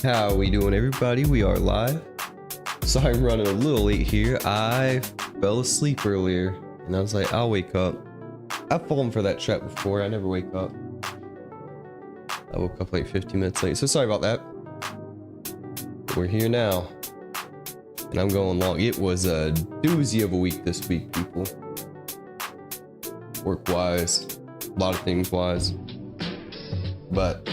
How we doing, everybody? We are live. Sorry I'm running a little late here. I fell asleep earlier and I was like, I'll wake up. I've fallen for that trap before. I never wake up. I woke up like 15 minutes late, so sorry about that. We're here now and I'm going long. It was a doozy of a week this week, people. Work wise, a lot of things wise, but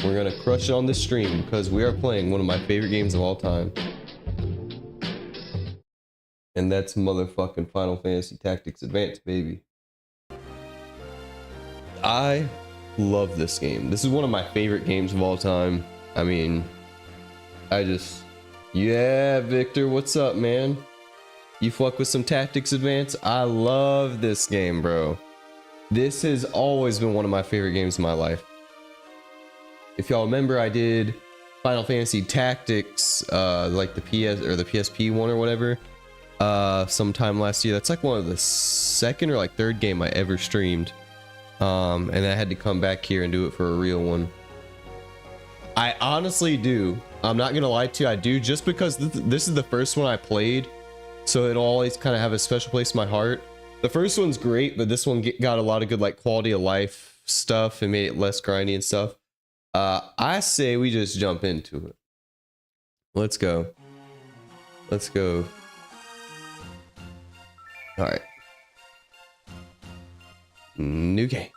we're gonna crush it on this stream because we are playing one of my favorite games of all time. And that's motherfucking Final Fantasy Tactics Advance, baby. I love this game. This is one of my favorite games of all time. I mean, yeah, Victor, what's up, man? You fuck with some Tactics Advance? I love this game, bro. This has always been one of my favorite games in my life. If y'all remember, I did Final Fantasy Tactics, like the PS or the PSP one or whatever, sometime last year. That's like one of the second or like third game I ever streamed. And I had to come back here and do it for a real one. I honestly do. I'm not gonna lie to you, I do, just because this is the first one I played, so it'll always kind of have a special place in my heart. The first one's great, but this one got a lot of good like quality of life stuff and made it less grindy and stuff. I say we just jump into it. Let's go. Let's go. All right. New game.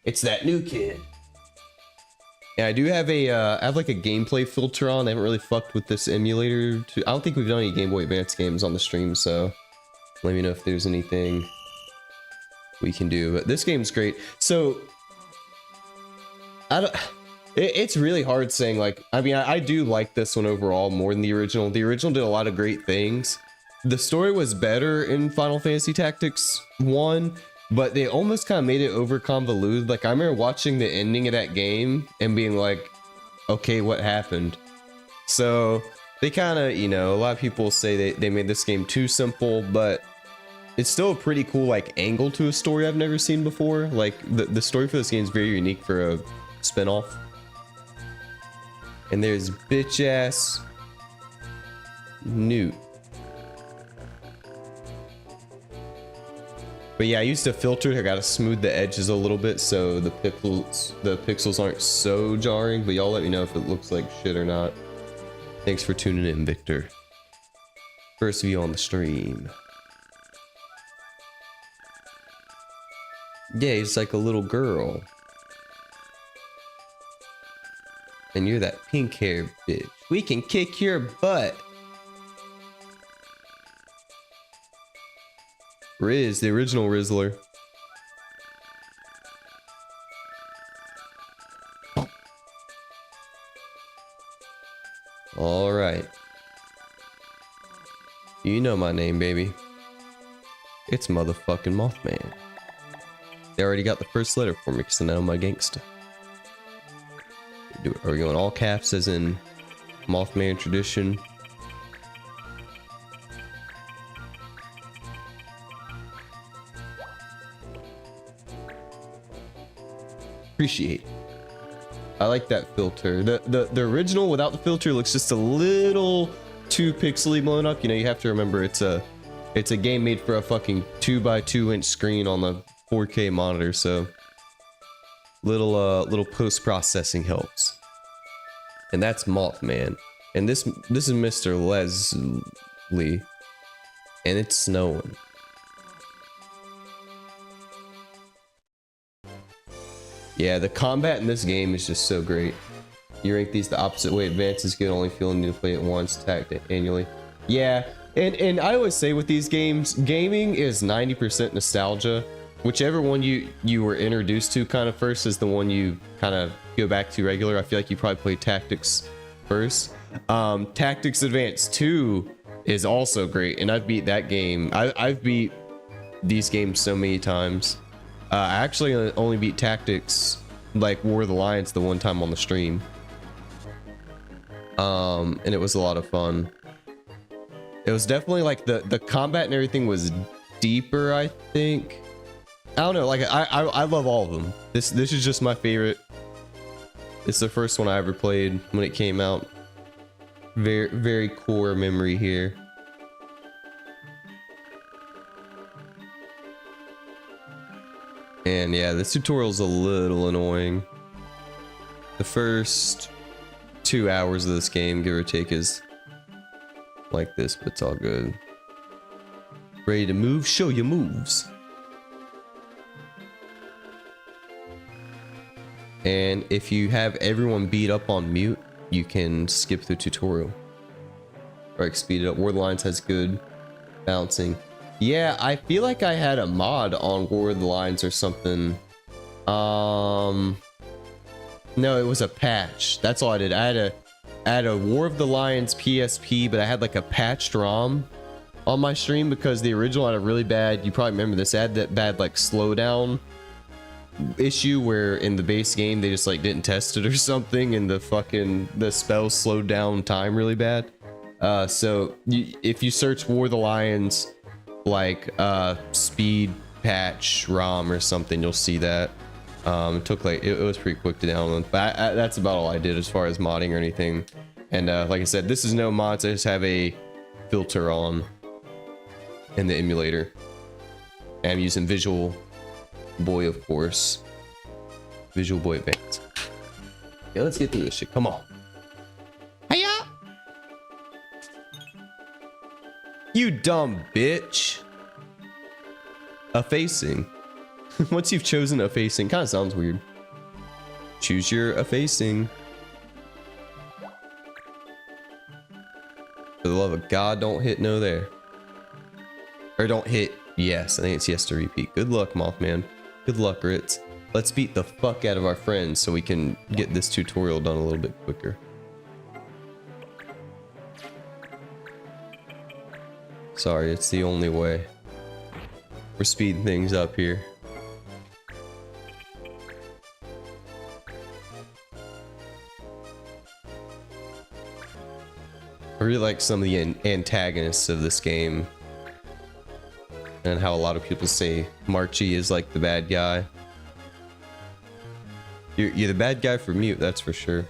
It's that new kid. Yeah, I do have a I have like a gameplay filter on. I haven't really fucked with this emulator. I don't think we've done any Game Boy Advance games on the stream, so let me know if there's anything we can do. But this game's great. So it's really hard saying, like, I mean, I do like this one overall more than the original. The original did a lot of great things. The story was better in Final Fantasy Tactics 1, but they almost kind of made it over convoluted. Like, I remember watching the ending of that game and being like, okay, what happened? So they kind of, you know, a lot of people say they made this game too simple, but it's still a pretty cool like angle to a story I've never seen before. Like the story for this game is very unique for a spin-off. And there's bitch ass Newt. But yeah, I used to filter it. I gotta smooth the edges a little bit so the pixels aren't so jarring. But y'all let me know if it looks like shit or not. Thanks for tuning in, Victor. First view on the stream. Yeah, he's like a little girl. And you're that pink hair bitch. We can kick your butt. Riz, the original Rizzler. All right. You know my name, baby. It's motherfucking Mothman. They already got the first letter for me because I know my gangsta. Are we going all caps as in Mothman tradition? Appreciate. I like that filter. The original without the filter looks just a little too pixely blown up. You know, you have to remember it's a game made for a fucking 2x2 inch screen on the 4K monitor, so little post-processing helps. And that's Mothman. And this is Mr. Leslie. And it's snowing. Yeah, the combat in this game is just so great. You rank these the opposite way. Advance is good, only feeling you need to play it once, attacked it annually. Yeah, and I always say with these games, gaming is 90% nostalgia. Whichever one you were introduced to kind of first is the one you kind of go back to regular. I feel like you probably played Tactics first. Tactics Advance 2 is also great, and I've beat that game. I've beat these games so many times. I actually only beat Tactics, like War of the Lions, the one time on the stream. And it was a lot of fun. It was definitely like the combat and everything was deeper, I think. I don't know, like I love all of them. This is just my favorite It's the first one I ever played when it came out. Very, very core memory here. And yeah, this tutorial's a little annoying. The first 2 hours of this game, give or take, is like this, but it's all good. Ready to move? Show your moves. And if you have everyone beat up on mute, you can skip the tutorial. Or like speed it up. War of the Lions has good bouncing. Yeah, I feel like I had a mod on War of the Lions or something. No, it was a patch. That's all I did. I had a War of the Lions PSP, but I had like a patched ROM on my stream because the original had a really bad, you probably remember this, it had that bad like slowdown issue where in the base game they just like didn't test it or something, and the spells slowed down time really bad. So if you search War of the Lions like speed patch ROM or something, you'll see that. It took like it was pretty quick to download, but that's about all I did as far as modding or anything. And like I said, this is no mods. I just have a filter on in the emulator. And I'm using Visual Boy, of course. Visual Boy Advance. Yeah, let's get through this shit. Come on. Hiya! You dumb bitch. Effacing. Once you've chosen effacing, kind of sounds weird. Choose your effacing. For the love of God, don't hit no there. Or don't hit yes. I think it's yes to repeat. Good luck, Mothman. Good luck, Ritz. Let's beat the fuck out of our friends so we can get this tutorial done a little bit quicker. Sorry, it's the only way. We're speeding things up here. I really like some of the antagonists of this game, and how a lot of people say Marchi is like the bad guy. You're the bad guy for mute, that's for sure.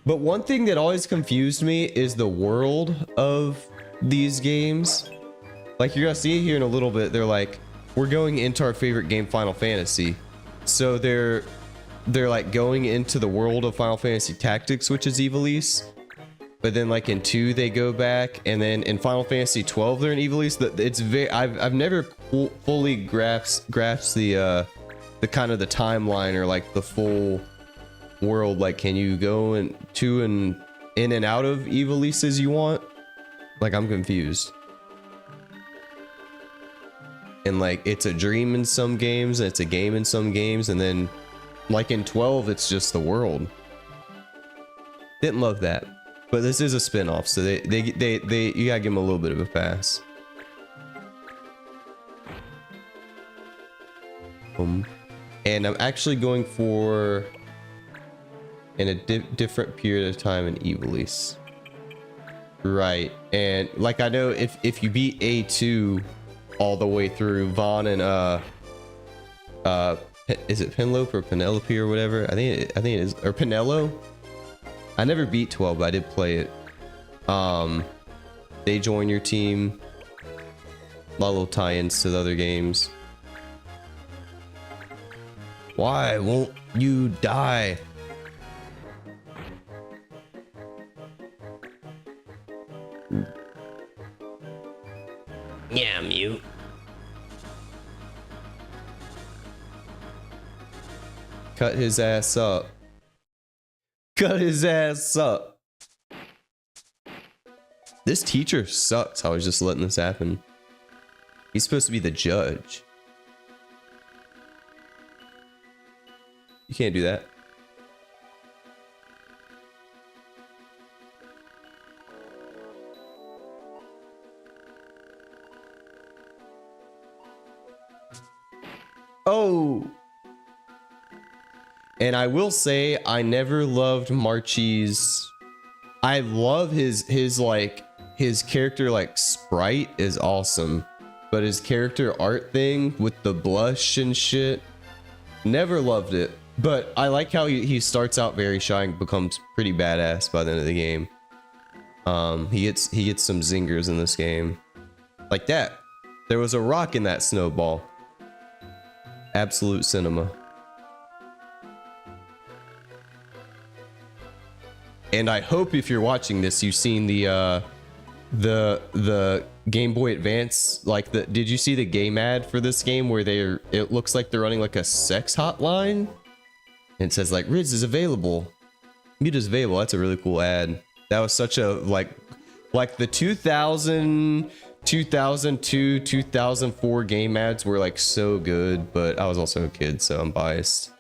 But one thing that always confused me is the world of these games. Like, you're gonna see it here in a little bit. They're like, we're going into our favorite game, Final Fantasy. So they're like going into the world of Final Fantasy Tactics, which is 𝖒𝖏𝖏. But then like in 2 they go back, and then in Final Fantasy 12 they're in 𝖒𝖏𝖏. It's very, I've never fully grasped the kind of the timeline or like the full world. Like, can you go in and out of 𝖒𝖏𝖏s as you want? Like, I'm confused. And like, it's a dream in some games, and it's a game in some games, and then like in 12 it's just the world. Didn't love that. But this is a spin-off, so they you gotta give them a little bit of a pass. And I'm actually going for in a different period of time in 𝖒𝖏𝖏s. Right, and like, I know if you beat A2 all the way through, Vaughn and is it Penelope or Penelope or whatever? I think it is, or Penelo. I never beat 12, but I did play it. They join your team. A lot of little tie-ins to the other games. Why won't you die? Yeah, mute. Cut his ass up. Cut his ass up. This teacher sucks. How I was just letting this happen. He's supposed to be the judge. You can't do that. Oh. And I will say, I never loved Marchi's. I love his character, like, sprite is awesome, but his character art thing with the blush and shit, never loved it. But I like how he starts out very shy and becomes pretty badass by the end of the game. He gets some zingers in this game. Like that. There was a rock in that snowball. Absolute cinema. And I hope if you're watching this, you've seen the Game Boy Advance, like did you see the game ad for this game where it looks like they're running like a sex hotline? And it says like Riz is available. Mute is available. That's a really cool ad. That was such a like the 2000, 2002, 2004 game ads were like so good, but I was also a kid, so I'm biased.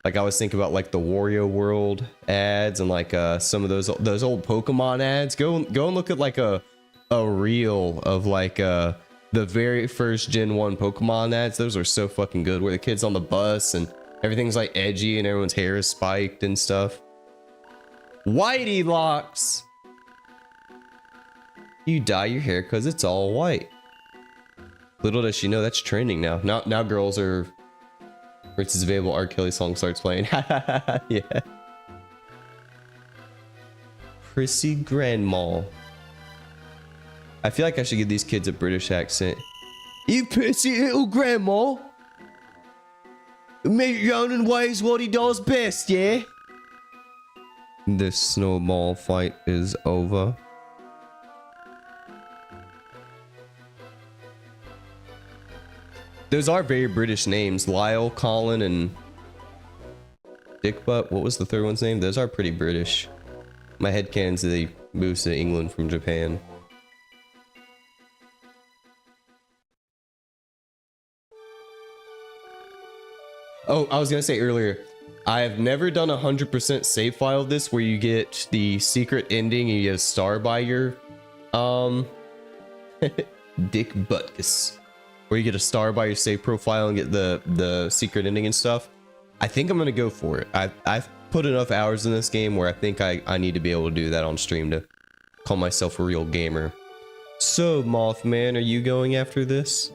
Like I was thinking about like the Wario World ads and like some of those old Pokemon ads. Go and look at like a reel of like the very first Gen 1 Pokemon ads. Those are so fucking good, where the kid's on the bus and everything's like edgy and everyone's hair is spiked and stuff. Whitey locks. You dye your hair because it's all white. Little does she know that's trending now. Now girls are. Ritz is available. 𝖘𝖙𝖗𝖊𝖆 song starts playing. Yeah. Prissy Grandma. I feel like I should give these kids a British accent. You pissy little grandma. Make your own ways what he does best, yeah? This snowball fight is over. Those are very British names. Lyle, Colin, and Dickbutt. What was the third one's name? Those are pretty British. My headcanon's they moved to England from Japan. Oh, I was gonna say earlier, I have never done 100% save file of this where you get the secret ending and you get a star by your Dick Butkus. Where you get a star by your save profile and get the secret ending and stuff. I think I'm gonna go for it. I've put enough hours in this game where I think I need to be able to do that on stream to call myself a real gamer. So Mothman, are you going after this?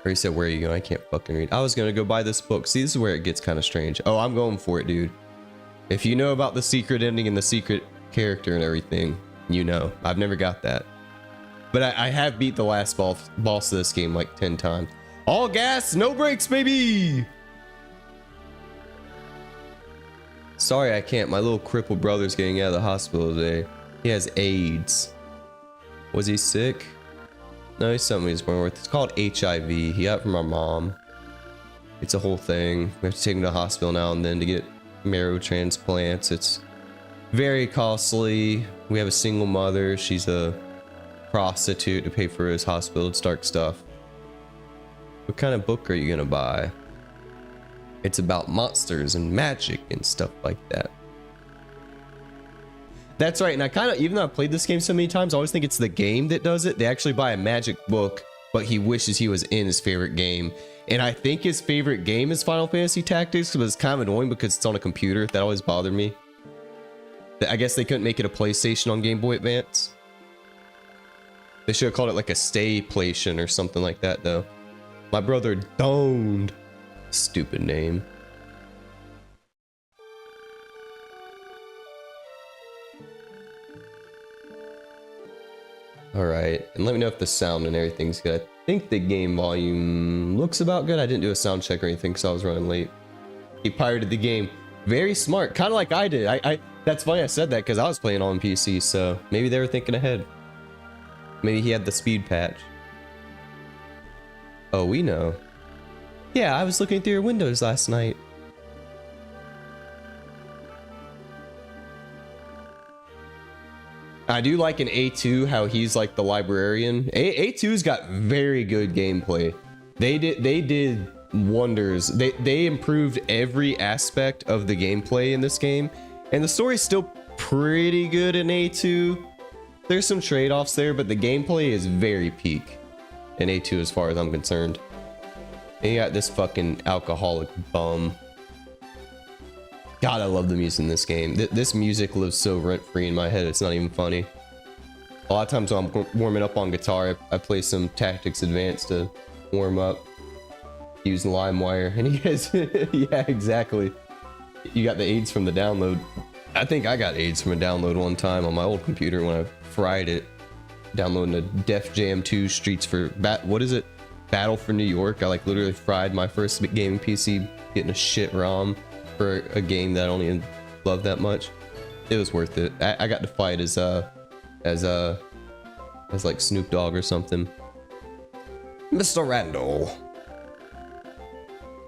Or he said, where are you going? I can't fucking read. I was gonna go buy this book. See, this is where it gets kind of strange. Oh, I'm going for it, dude. If you know about the secret ending and the secret character and everything, you know. I've never got that. But I have beat the last boss of this game like 10 times. All gas, no brakes, baby! Sorry, I can't. My little crippled brother's getting out of the hospital today. He has AIDS. Was he sick? No, he's something he's born with. It's called HIV. He got it from our mom. It's a whole thing. We have to take him to the hospital now and then to get marrow transplants. It's very costly. We have a single mother. She's a prostitute to pay for his hospital. It's dark stuff. What kind of book are you gonna buy? It's about monsters and magic and stuff like that. That's right, and I kind of, even though I've played this game so many times, I always think it's the game that does it. They actually buy a magic book, but he wishes he was in his favorite game. And I think his favorite game is Final Fantasy Tactics, but it's kind of annoying because it's on a computer. That always bothered me. I guess they couldn't make it a PlayStation on Game Boy Advance. They should have called it like a Stayplation or something like that, though. My brother Doned. Stupid name. Alright, and let me know if the sound and everything's good. I think the game volume looks about good. I didn't do a sound check or anything because I was running late. He pirated the game. Very smart, kind of like I did. That's funny I said that because I was playing on PC, so maybe they were thinking ahead. Maybe he had the speed patch. Oh, we know. Yeah, I was looking through your windows last night. I do like in A2 how he's like the librarian. A2's got very good gameplay. They did wonders. They improved every aspect of the gameplay in this game, and the story's still pretty good in A2. There's some trade-offs there, but the gameplay is very peak in A2 as far as I'm concerned. And you got this fucking alcoholic bum. God, I love the music in this game. This music lives so rent-free in my head, it's not even funny. A lot of times when I'm warming up on guitar, I play some Tactics Advance to warm up. use LimeWire, and you guys, yeah, exactly. You got the AIDS from the download. I think I got AIDS from a download one time on my old computer when I fried it, downloading a Def Jam 2 Streets for what is it? Battle for New York. I like literally fried my first gaming PC, getting a shit ROM for a game that I don't even love that much. It was worth it. I got to fight as like Snoop Dogg or something. Mr. Randall,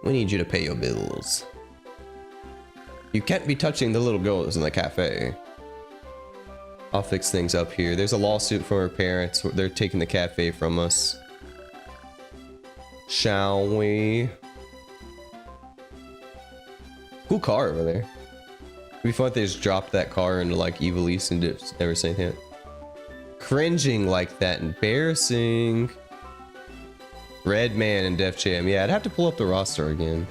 we need you to pay your bills. You can't be touching the little girls in the cafe. I'll fix things up here. There's a lawsuit from her parents. They're taking the cafe from us. Shall we? Cool car over there. It'd be fun if they just dropped that car into like 𝖒𝖏𝖏 and just never say anything. Cringing like that. Embarrassing. Red Man and Def Jam. Yeah, I'd have to pull up the roster again.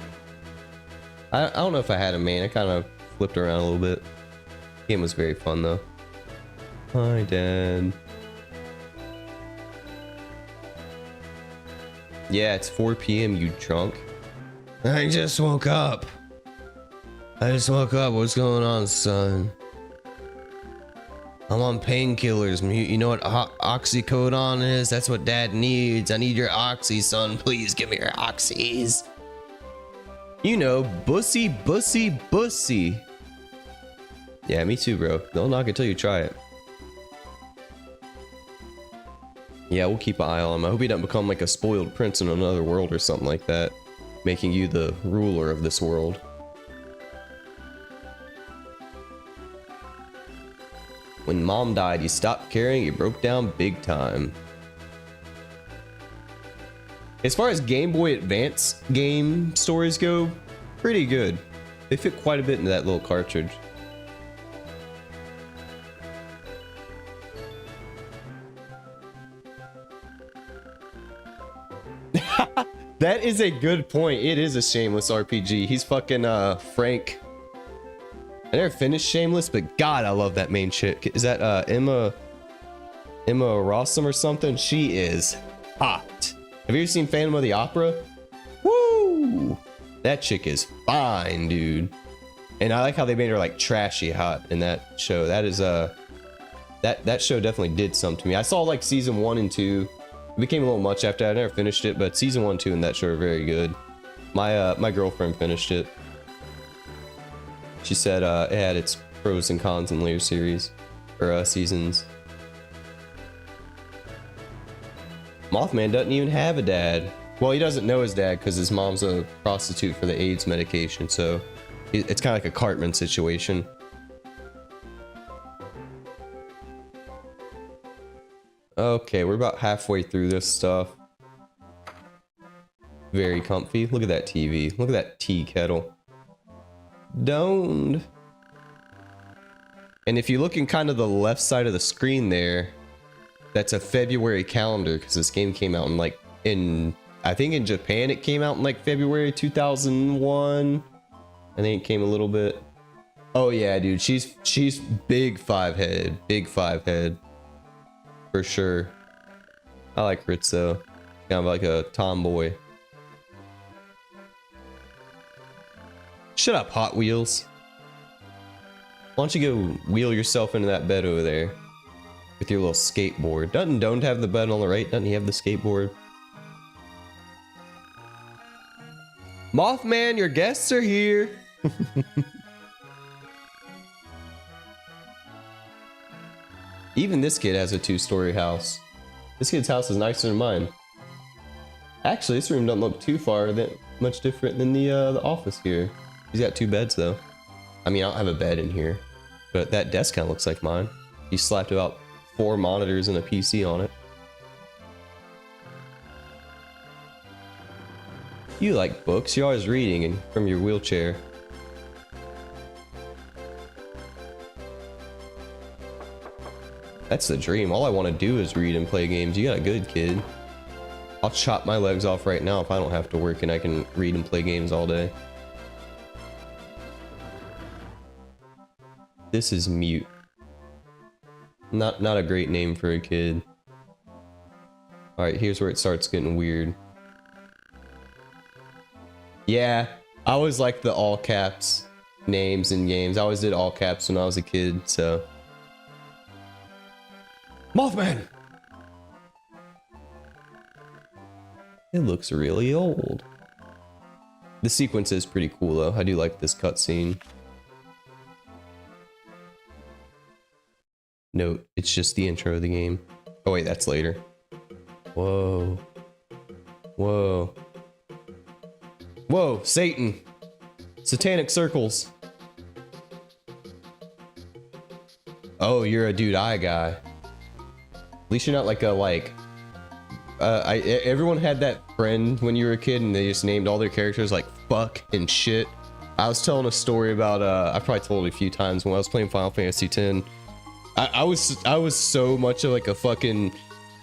I don't know if I had a main. I kind of flipped around a little bit. Game was very fun though. Hi, Dad. Yeah, it's 4 p.m. you drunk. I just woke up. What's going on, son? I'm on painkillers. You know what 𝖒𝖙𝖶 is? That's what Dad needs. I need your oxy, son. Please give me your oxys. You know, bussy. Yeah, me too, bro. Don't knock it till you try it. Yeah, we'll keep an eye on him. I hope he doesn't become like a spoiled prince in another world or something like that, making you the ruler of this world. When Mom died, you stopped caring, you broke down big time. As far as Game Boy Advance game stories go, pretty good. They fit quite a bit into that little cartridge. That is a good point. It is a Shameless RPG. He's fucking Frank. I never finished Shameless, but God, I love that main chick. Is that 𝖒𝖏𝖏 or something? She is hot. Have you ever seen Phantom of the Opera? Woo! That chick is fine, dude. And I like how they made her like trashy hot in that show. That is that show definitely did something to me. I saw like season 1 and 2. It became a little much after I never finished it, but season 1, 2 and that show are very good. My girlfriend finished it. She said it had its pros and cons in later series or seasons. Mothman doesn't even have a dad. Well, he doesn't know his dad because his mom's a prostitute for the AIDS medication, so it's kind of like a Cartman situation. Okay, we're about halfway through this stuff. Very comfy. Look at that TV. Look at that tea kettle. Don't. And if you look in kind of the left side of the screen there, that's a February calendar because this game came out in like I think in Japan it came out in like February 2001. I think it came a little bit. Oh yeah, dude, she's big five head for sure. I like Rizzo, kind of like a tomboy. Shut up, Hot Wheels. Why don't you go wheel yourself into that bed over there with your little skateboard? Doesn't Don't have the bed on the right? Doesn't he have the skateboard? Mothman, your guests are here. Even this kid has a 2-story house. This kid's house is nicer than mine. Actually, this room doesn't look too much different than the office here. He's got 2 beds though. I mean, I don't have a bed in here, but that desk kind of looks like mine. He slapped about 4 monitors and a PC on it. You like books. You're always reading and from your wheelchair. That's the dream. All I want to do is read and play games. You got a good kid. I'll chop my legs off right now if I don't have to work and I can read and play games all day. This is Mute. Not a great name for a kid. Alright, here's where it starts getting weird. Yeah, I always liked the all caps names in games. I always did all caps when I was a kid, so. Mothman! It looks really old. The sequence is pretty cool though. I do like this cutscene. Note, it's just the intro of the game. Oh wait, that's later. Whoa. Whoa. Whoa, Satan. Satanic circles. Oh, you're a dude eye guy. At least you're not like a everyone had that friend when you were a kid and they just named all their characters like fuck and shit. I was telling a story about I probably told it a few times when I was playing Final Fantasy X. I was so much of like a fucking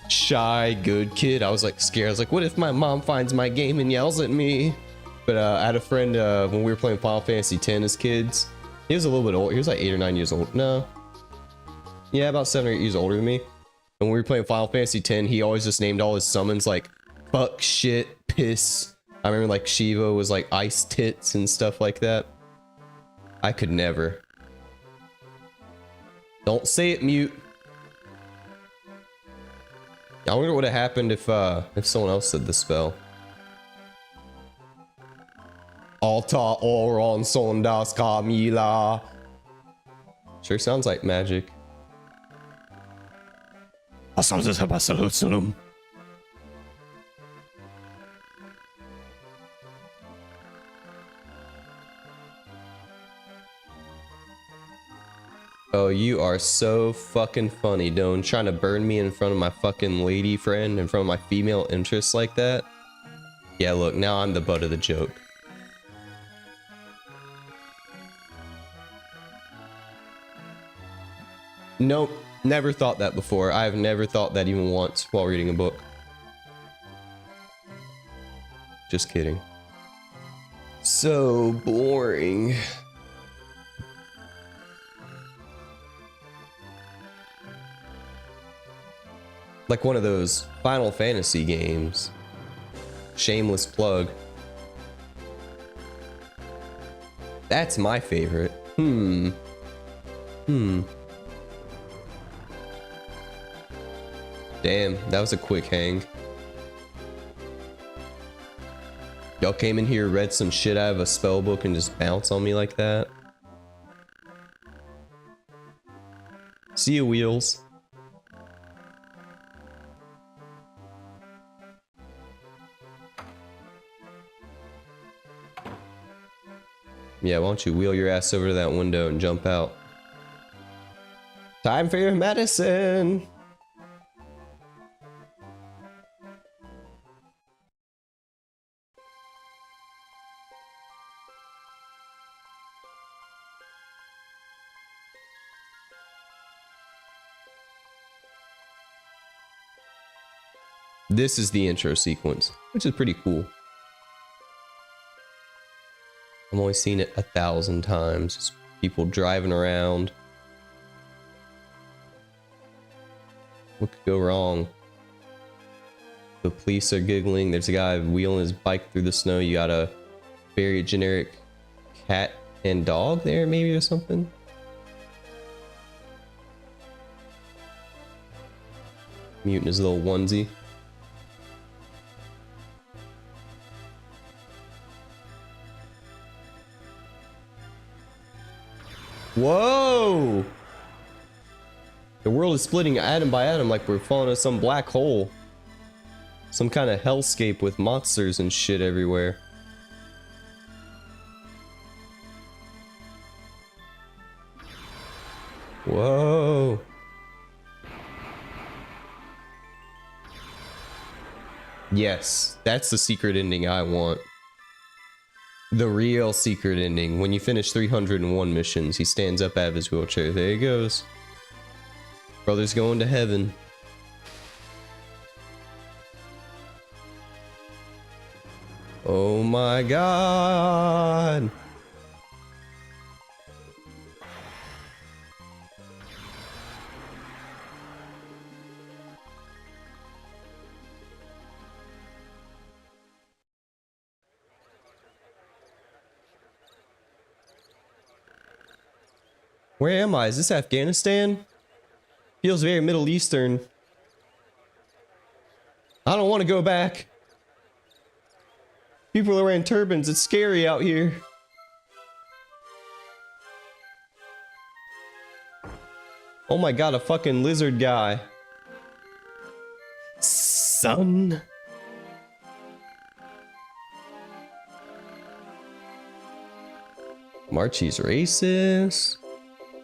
shy good kid. I was like scared. I was like, what if my mom finds my game and yells at me? But I had a friend when we were playing Final Fantasy X as kids. He was a little bit old. He was like 8 or 9 years old. No. Yeah, about 7 or 8 years older than me. And when we were playing Final Fantasy X, he always just named all his summons like fuck, shit, piss. I remember like Shiva was like ice tits and stuff like that. I could never. Don't say it, mute. I wonder what would have happened if someone else said the spell. Alta oron sondas Camila. Sure sounds like magic. Oh, you are so fucking funny, Don. Trying to burn me in front of my fucking lady friend, in front of my female interests like that. Yeah, look, now I'm the butt of the joke. Nope, never thought that before. I've never thought that even once while reading a book. Just kidding. So boring. Like one of those Final Fantasy games. Shameless plug. That's my favorite. Damn, that was a quick hang. Y'all came in here, read some shit out of a spell book and just bounce on me like that. See you, Wheels. Yeah, why don't you wheel your ass over to that window and jump out? Time for your medicine! This is the intro sequence, which is pretty cool. I've only seen it 1,000 times. Just people driving around. What could go wrong? The police are giggling. There's a guy wheeling his bike through the snow. You got a very generic cat and dog there, maybe, or something. Mutant his little onesie. Whoa! The world is splitting atom by atom like we're falling into some black hole. Some kind of hellscape with monsters and shit everywhere. Whoa! Yes, that's the secret ending I want. The real secret ending. When you finish 301 missions, he stands up out of his wheelchair. There he goes. Brother's going to heaven. Oh my god. Where am I? Is this Afghanistan? Feels very Middle Eastern. I don't want to go back. People are wearing turbans. It's scary out here. Oh my god, a fucking lizard guy. Son. Marchie's racist.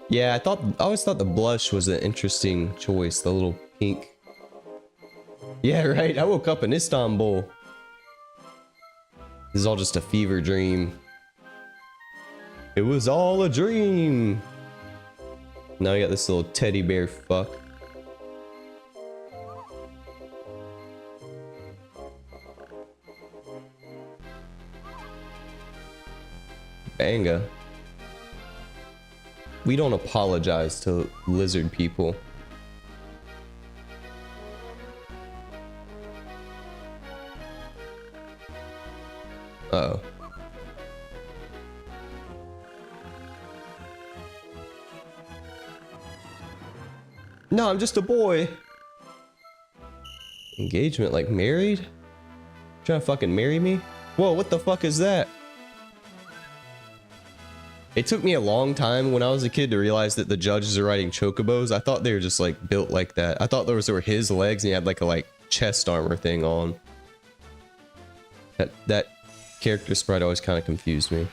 Yeah, I always thought the blush was an interesting choice, the little pink. Yeah, right. I woke up in Istanbul. This is all just a fever dream. It was all a dream. Now I got this little teddy bear fuck. Banga. We don't apologize to lizard people. Uh-oh. No, I'm just a boy. Engagement, like married? Trying to fucking marry me? Whoa, what the fuck is that? It took me a long time when I was a kid to realize that the judges are riding chocobos. I thought they were just like built like that. I thought those were his legs and he had like a chest armor thing on. That character sprite always kind of confused me.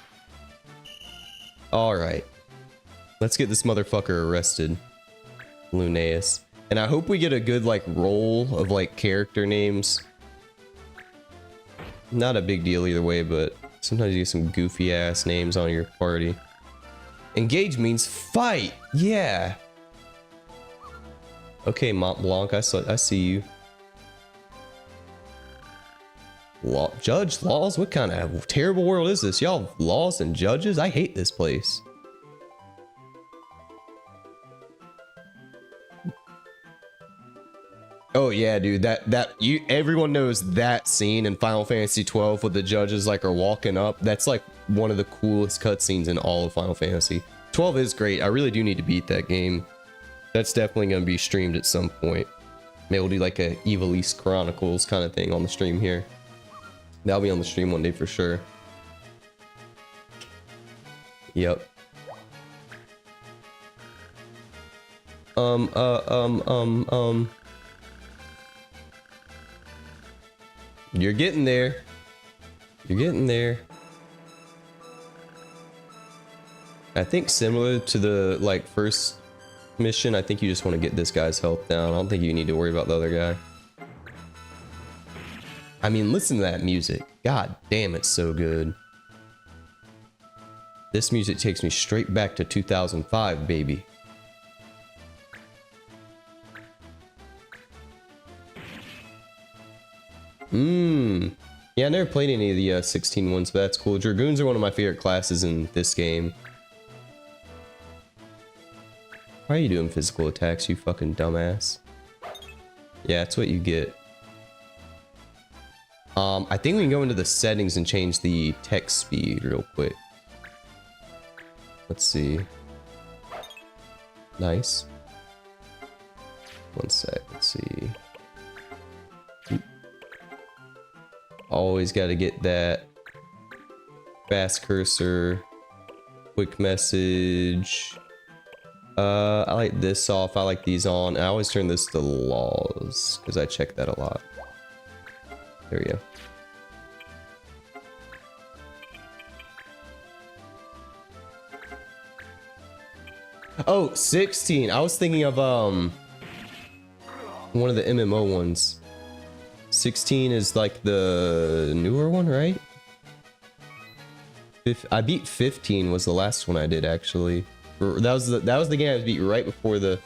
Alright. Let's get this motherfucker arrested. 𝖒𝖙. And I hope we get a good like roll of like character names. Not a big deal either way, but sometimes you get some goofy ass names on your party. Engage means fight. Yeah. Okay, Mont Blanc, I see you. Judge laws? What kind of terrible world is this? Y'all have laws and judges? I hate this place. Oh yeah, dude, everyone knows that scene in Final Fantasy 12 with the judges like are walking up. That's like one of the coolest cutscenes in all of Final Fantasy. 12 is great. I really do need to beat that game. That's definitely going to be streamed at some point. Maybe we'll do like a 𝖒𝖔𝖙 Chronicles kind of thing on the stream here. That'll be on the stream one day for sure. Yep. You're getting there. You're getting there. I think similar to the like first mission, I think you just want to get this guy's health down. I don't think you need to worry about the other guy. I mean, listen to that music. God damn, it's so good. This music takes me straight back to 2005, baby. Yeah, I never played any of the 16 ones, but that's cool. Dragoons are one of my favorite classes in this game. Why are you doing physical attacks, you fucking dumbass? Yeah, that's what you get. I think we can go into the settings and change the text speed real quick. Let's see. Nice. One sec, let's see. Always got to get that fast cursor, quick message. I like this off. I like these on. I always turn this to laws because I check that a lot. There we go. Oh, 16. I was thinking of one of the MMO ones. 16 is like the newer one, right? I beat 15 was the last one I did actually. That was the game I beat right before the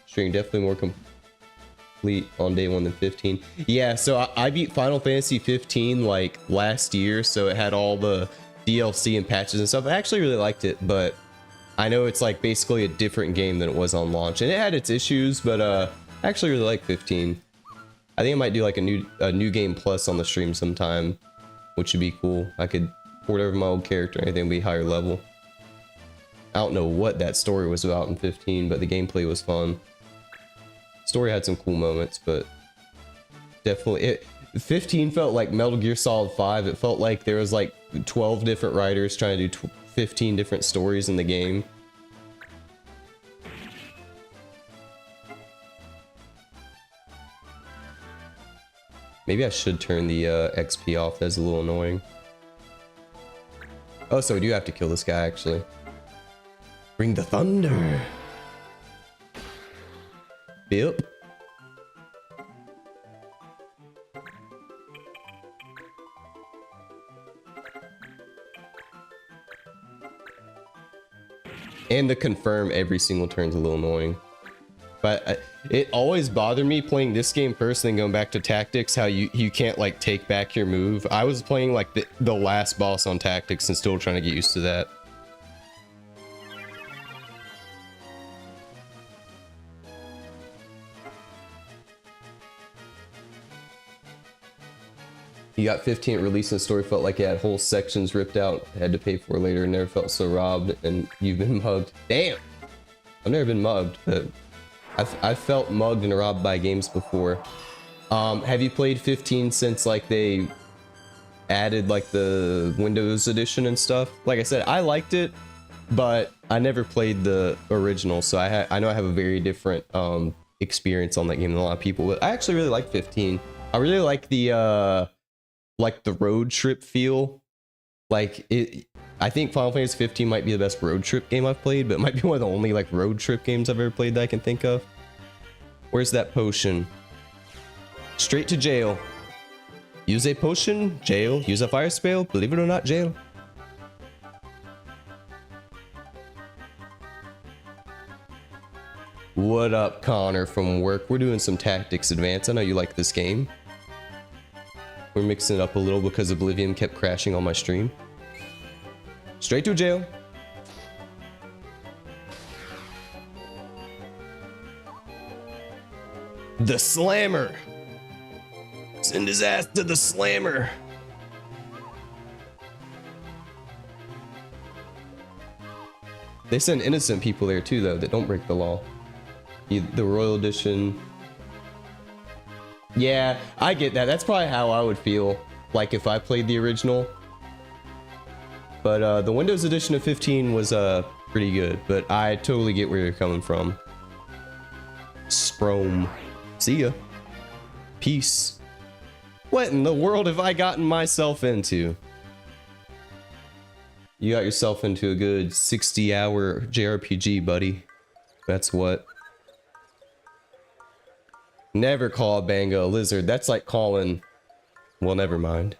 stream. Definitely more complete on day one than 15. Yeah, so I beat Final Fantasy 15 like last year, so it had all the DLC and patches and stuff. I actually really liked it, but I know it's like basically a different game than it was on launch, and it had its issues, but I actually really like 15. I think I might do like a new game plus on the stream sometime, which would be cool. I could port over my old character, anything would be higher level. I don't know what that story was about in 15, but the gameplay was fun. Story had some cool moments, but definitely 15 felt like Metal Gear Solid 5. It felt like there was like 12 different writers trying to do 15 different stories in the game. Maybe I should turn the XP off. That's a little annoying. Oh, so we do have to kill this guy, actually. Bring the thunder. Yep. And the confirm every single turn is a little annoying. But it always bothered me playing this game first and then going back to tactics, how you can't like take back your move. I was playing like the last boss on tactics and still trying to get used to that. You got 15 released and the story felt like it had whole sections ripped out, had to pay for later, never felt so robbed, and you've been mugged. Damn! I've never been mugged, but I've felt mugged and robbed by games before. Have you played 15 since like they added like the Windows edition and stuff? Like I said, I liked it, but I never played the original, so I know I have a very different experience on that game than a lot of people. But I actually really like 15. I really like the road trip feel. Like it, I think Final Fantasy 15 might be the best road trip game I've played, but it might be one of the only like road trip games I've ever played that I can think of. Where's that potion? Straight to jail. Use a potion, jail. Use a fire spell, believe it or not, jail. What up, Connor from work? We're doing some tactics advance. I know you like this game. We're mixing it up a little because Oblivion kept crashing on my stream. Straight to jail. The Slammer. Send his ass to the Slammer. They send innocent people there too, though, that don't break the law. The Royal Edition. Yeah, I get that. That's probably how I would feel like if I played the original. But the Windows edition of 15 was pretty good, but I totally get where you're coming from. Sprome. See ya. Peace. What in the world have I gotten myself into? You got yourself into a good 60-hour JRPG, buddy. That's what. Never call a bango a lizard. That's like calling... Well, never mind.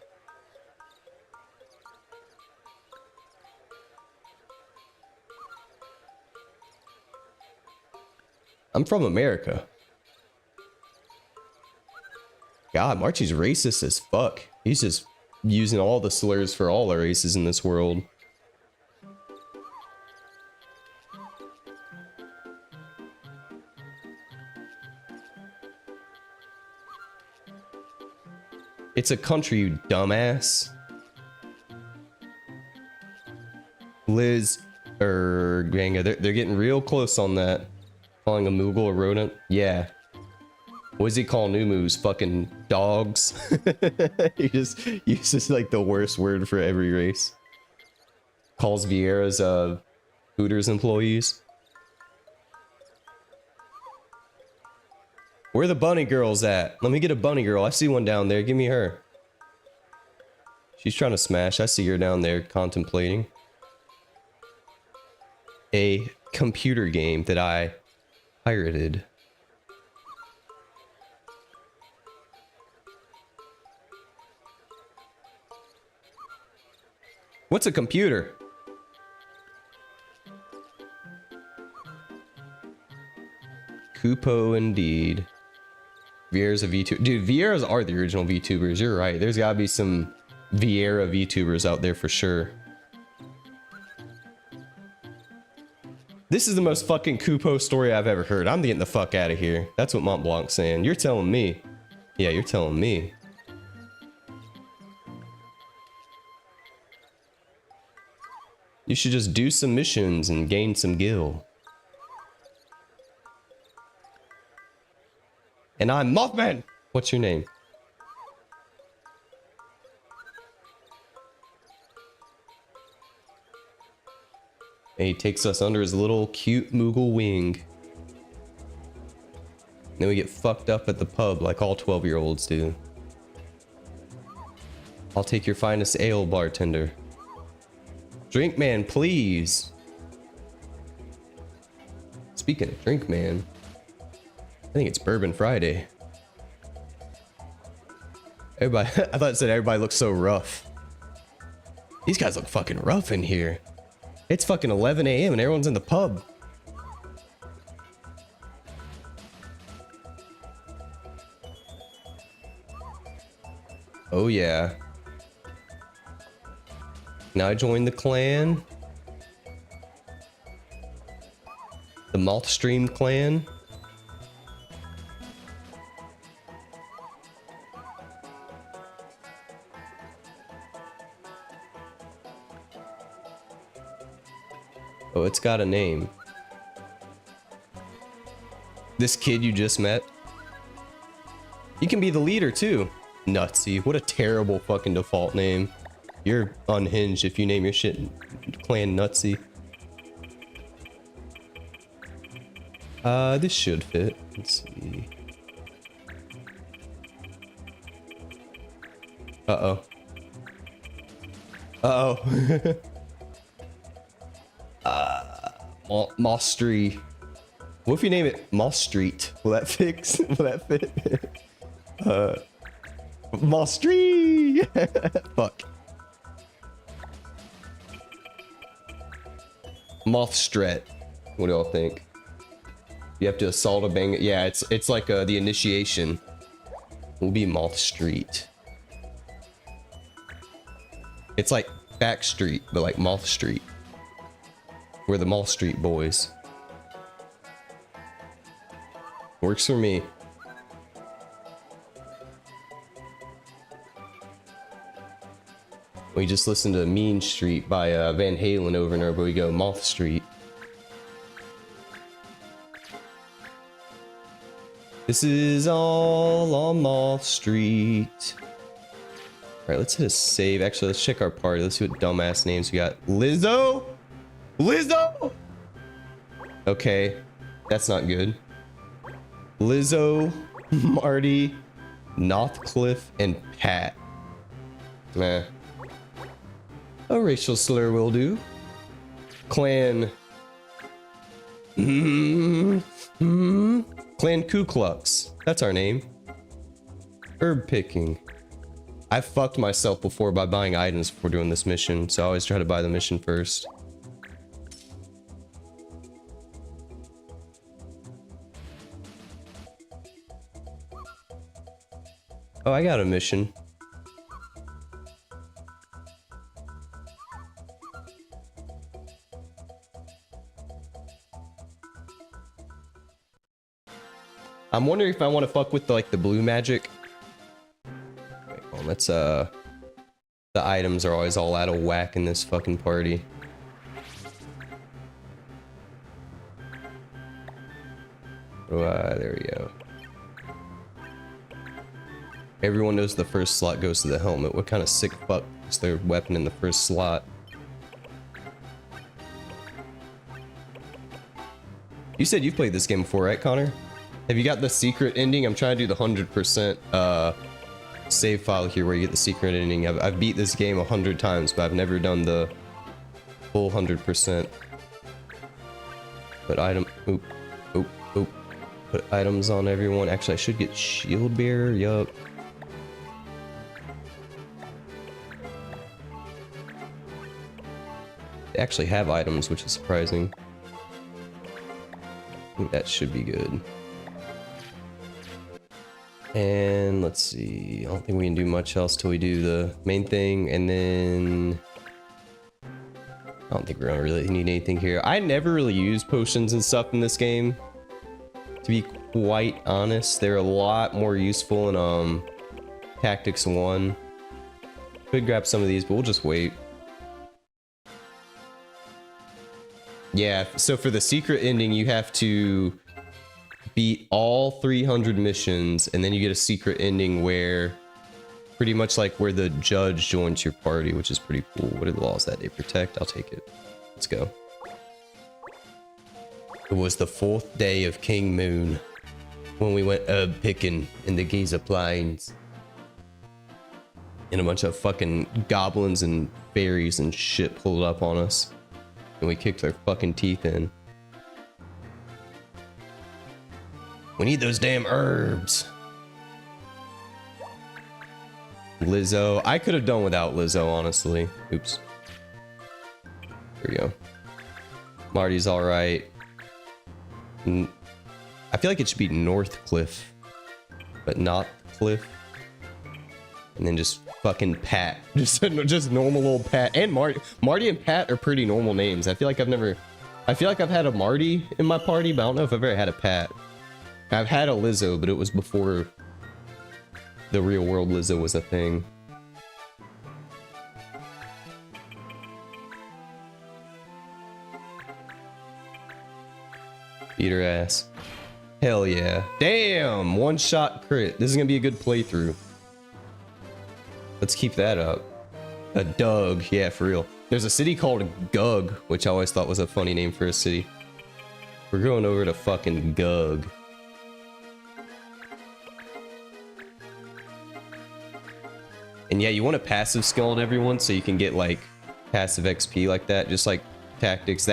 I'm from America. God, Marchie's racist as fuck. He's just using all the slurs for all the races in this world. It's a country, you dumbass. 𝖒𝖙𝖍, they're getting real close on that. Calling a Moogle a rodent. Yeah. What does he call new moves? Fucking dogs. He just uses like the worst word for every race. Calls Vieira's Hooters employees. Where the bunny girls at? Let me get a bunny girl. I see one down there. Give me her. She's trying to smash. I see her down there contemplating a computer game that I pirated. What's a computer? Kupo indeed. Vieira's a VTuber. Dude, Vieiras are the original VTubers. You're right. There's gotta be some Vieira VTubers out there for sure. This is the most fucking Kupo story I've ever heard. I'm getting the fuck out of here. That's what Mont Blanc's saying. You're telling me. Yeah, you're telling me. You should just do some missions and gain some gil. And I'm Mothman! What's your name? And he takes us under his little cute Moogle wing. Then we get fucked up at the pub like all 12-year-olds do. I'll take your finest ale, bartender. Drink man, please. Speaking of drink man, I think it's Bourbon Friday. Everybody, I thought it said everybody looks so rough. These guys look fucking rough in here. It's fucking 11 a.m. and everyone's in the pub. Oh yeah. Now I joined the clan. The Mothstream clan. Oh, it's got a name. This kid you just met. You can be the leader too. 𝖒𝖙. What a terrible fucking default name. You're unhinged if you name your shit clan 𝖒𝖙. This should fit. Let's see. Uh-oh. Uh-oh. Moss Street. What if you name it Moss Street? Will that fix? Will that fit? Moss Street. Fuck. Mothstret. What do y'all think? You have to assault a bang. Yeah, it's like the initiation. Will be Moth Street. It's like Back Street, but like Moth Street. We're the Moth Street boys. Works for me. We just listened to Mean Street by Van Halen over and over. We go Moth Street. This is all on Moth Street. Alright, let's hit a save. Actually, let's check our party. Let's see what dumbass names we got. Lizzo? Lizzo? Okay, that's not good. Lizzo, Marty, Northcliffe, and Pat. Nah. A racial slur will do. Clan. Clan Ku Klux. That's our name. Herb picking. I fucked myself before by buying items before doing this mission, so I always try to buy the mission first. Oh, I got a mission. I'm wondering if I want to fuck with the blue magic. Wait, well, let's the items are always all out of whack in this fucking party. Oh, there we go. Everyone knows the first slot goes to the helmet. What kind of sick fuck is their weapon in the first slot? You said you've played this game before, right, Connor? Have you got the secret ending? I'm trying to do the 100% save file here where you get the secret ending. I've beat this game 100 times, but I've never done the full 100%. Put item... Oop. Oop. Oop. Put items on everyone. Actually, I should get shield bearer. Yup. They actually have items, which is surprising. I think that should be good. And let's see, I don't think we can do much else till we do the main thing, and then I don't think we're gonna really need anything here. I never really use potions and stuff in this game, to be quite honest. They're a lot more useful in Tactics 1. Could grab some of these, but we'll just wait. Yeah, so for the secret ending, you have to beat all 300 missions, and then you get a secret ending where pretty much like where the judge joins your party, which is pretty cool. What are the laws that they protect? I'll take it. Let's go. It was the 4th day of King Moon when we went herb picking in the 𝖒𝖍 Plains. And a bunch of fucking goblins and fairies and shit pulled up on us. And we kicked their fucking teeth in. We need those damn herbs. Lizzo. I could have done without Lizzo, honestly. Oops. There we go. Marty's alright. I feel like it should be Northcliff, but not Cliff. And then just fucking Pat. Just normal old Pat. And Marty. Marty and Pat are pretty normal names. I feel like I've had a Marty in my party, but I don't know if I've ever had a Pat. I've had a Lizzo, but it was before the real world Lizzo was a thing. Beat her ass. Hell yeah. Damn! One-shot crit. This is gonna be a good playthrough. Let's keep that up. A Doug. Yeah, for real. There's a city called Gug, which I always thought was a funny name for a city. We're going over to fucking Gug. And yeah, you want to passive skill everyone so you can get like passive XP like that, just like Tactics.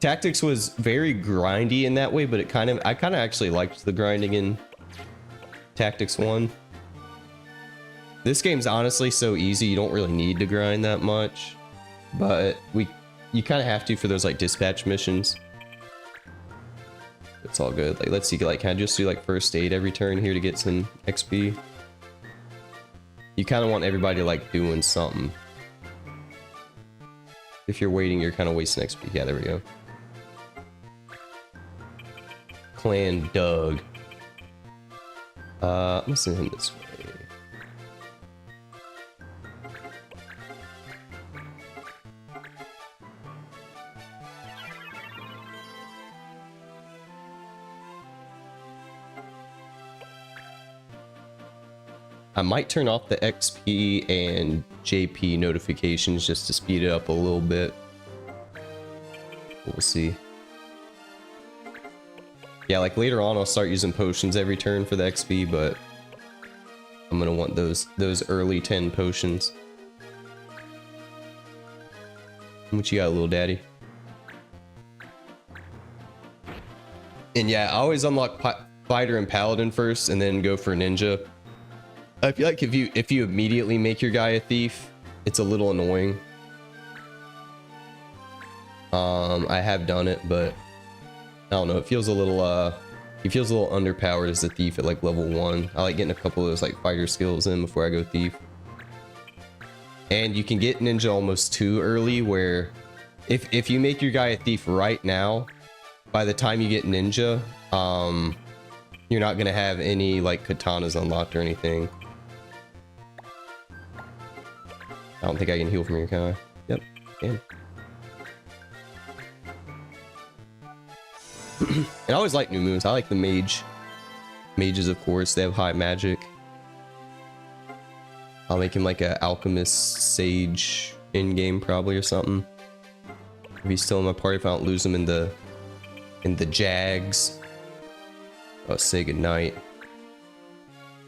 Tactics was very grindy in that way, but I kind of actually liked the grinding in Tactics 1. This game's honestly so easy, you don't really need to grind that much, but you kind of have to for those like dispatch missions. It's all good. Like, let's see, like, can I just do like first aid every turn here to get some XP? You kind of want everybody like doing something. If you're waiting, you're kind of wasting XP. Yeah, there we go. Clan Doug. I'm gonna send him this way. I might turn off the XP and JP notifications just to speed it up a little bit. We'll see. Yeah, like later on I'll start using potions every turn for the XP, but I'm gonna want those early 10 potions. What you got, little daddy? And yeah, I always unlock fighter and paladin first and then go for ninja. I feel like if you immediately make your guy a thief, it's a little annoying. I have done it, but I don't know. It feels a little underpowered as a thief at like level 1. I like getting a couple of those like fighter skills in before I go thief. And you can get ninja almost too early, where if you make your guy a thief right now, by the time you get ninja, you're not gonna have any like katanas unlocked or anything. I don't think I can heal from here, can I? Yep, can. And I always like new moves. I like the mage. Mages, of course, they have high magic. I'll make him like an alchemist sage in game probably or something. If he's still in my party, if I don't lose him in the Jags. Oh, say goodnight.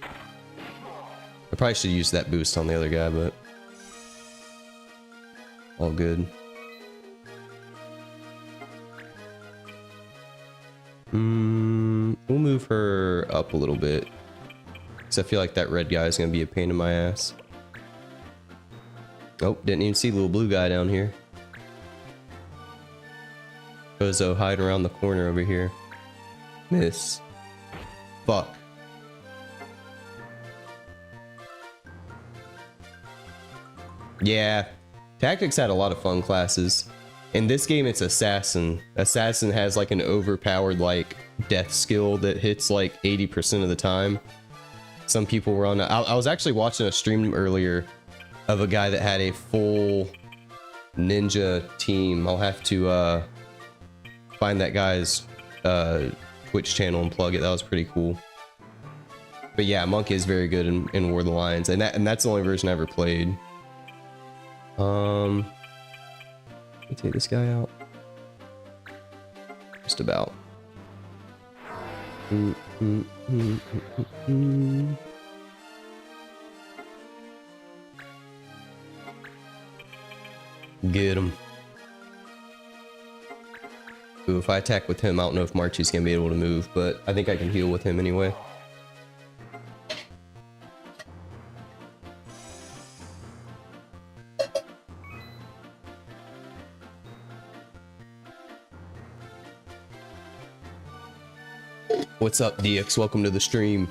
I probably should use that boost on the other guy, but all good. We'll move her up a little bit, because I feel like that red guy is gonna be a pain in my ass. Oh, didn't even see little blue guy down here. Bozo hiding around the corner over here. Miss. Fuck. Yeah, Tactics had a lot of fun classes. In this game, it's Assassin. Assassin has like an overpowered like death skill that hits like 80% of the time. Some people were on. I was actually watching a stream earlier of a guy that had a full ninja team. I'll have to find that guy's Twitch channel and plug it. That was pretty cool. But yeah, Monk is very good in War of the Lions, and that's the only version I ever played. Let me take this guy out. Just about. Get him. Ooh, if I attack with him, I don't know if Marchie's gonna be able to move, but I think I can heal with him anyway. What's up, DX? Welcome to the stream.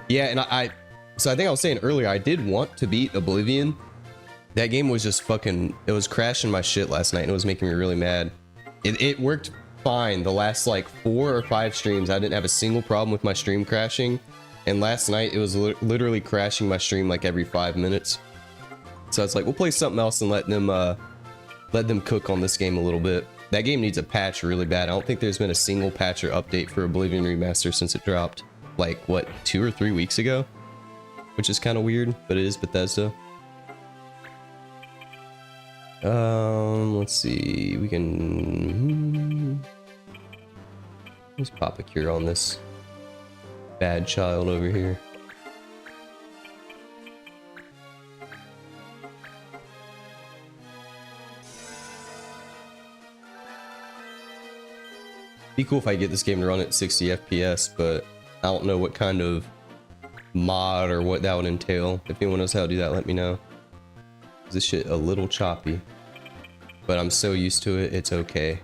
Yeah, and so I think I was saying earlier, I did want to beat Oblivion. That game was just fucking, it was crashing my shit last night and it was making me really mad. It worked fine the last like 4 or 5 streams. I didn't have a single problem with my stream crashing. And last night it was literally crashing my stream like every 5 minutes. So I was like, we'll play something else and let them cook on this game a little bit. That game needs a patch really bad. I don't think there's been a single patch or update for Oblivion Remaster since it dropped like, what, 2 or 3 weeks ago? Which is kind of weird, but it is Bethesda. Let's see, we can... Let's pop a cure on this bad child over here. Be cool if I get this game to run at 60 FPS, but I don't know what kind of mod or what that would entail. If anyone knows how to do that, let me know. This shit a little choppy, but I'm so used to it, it's okay.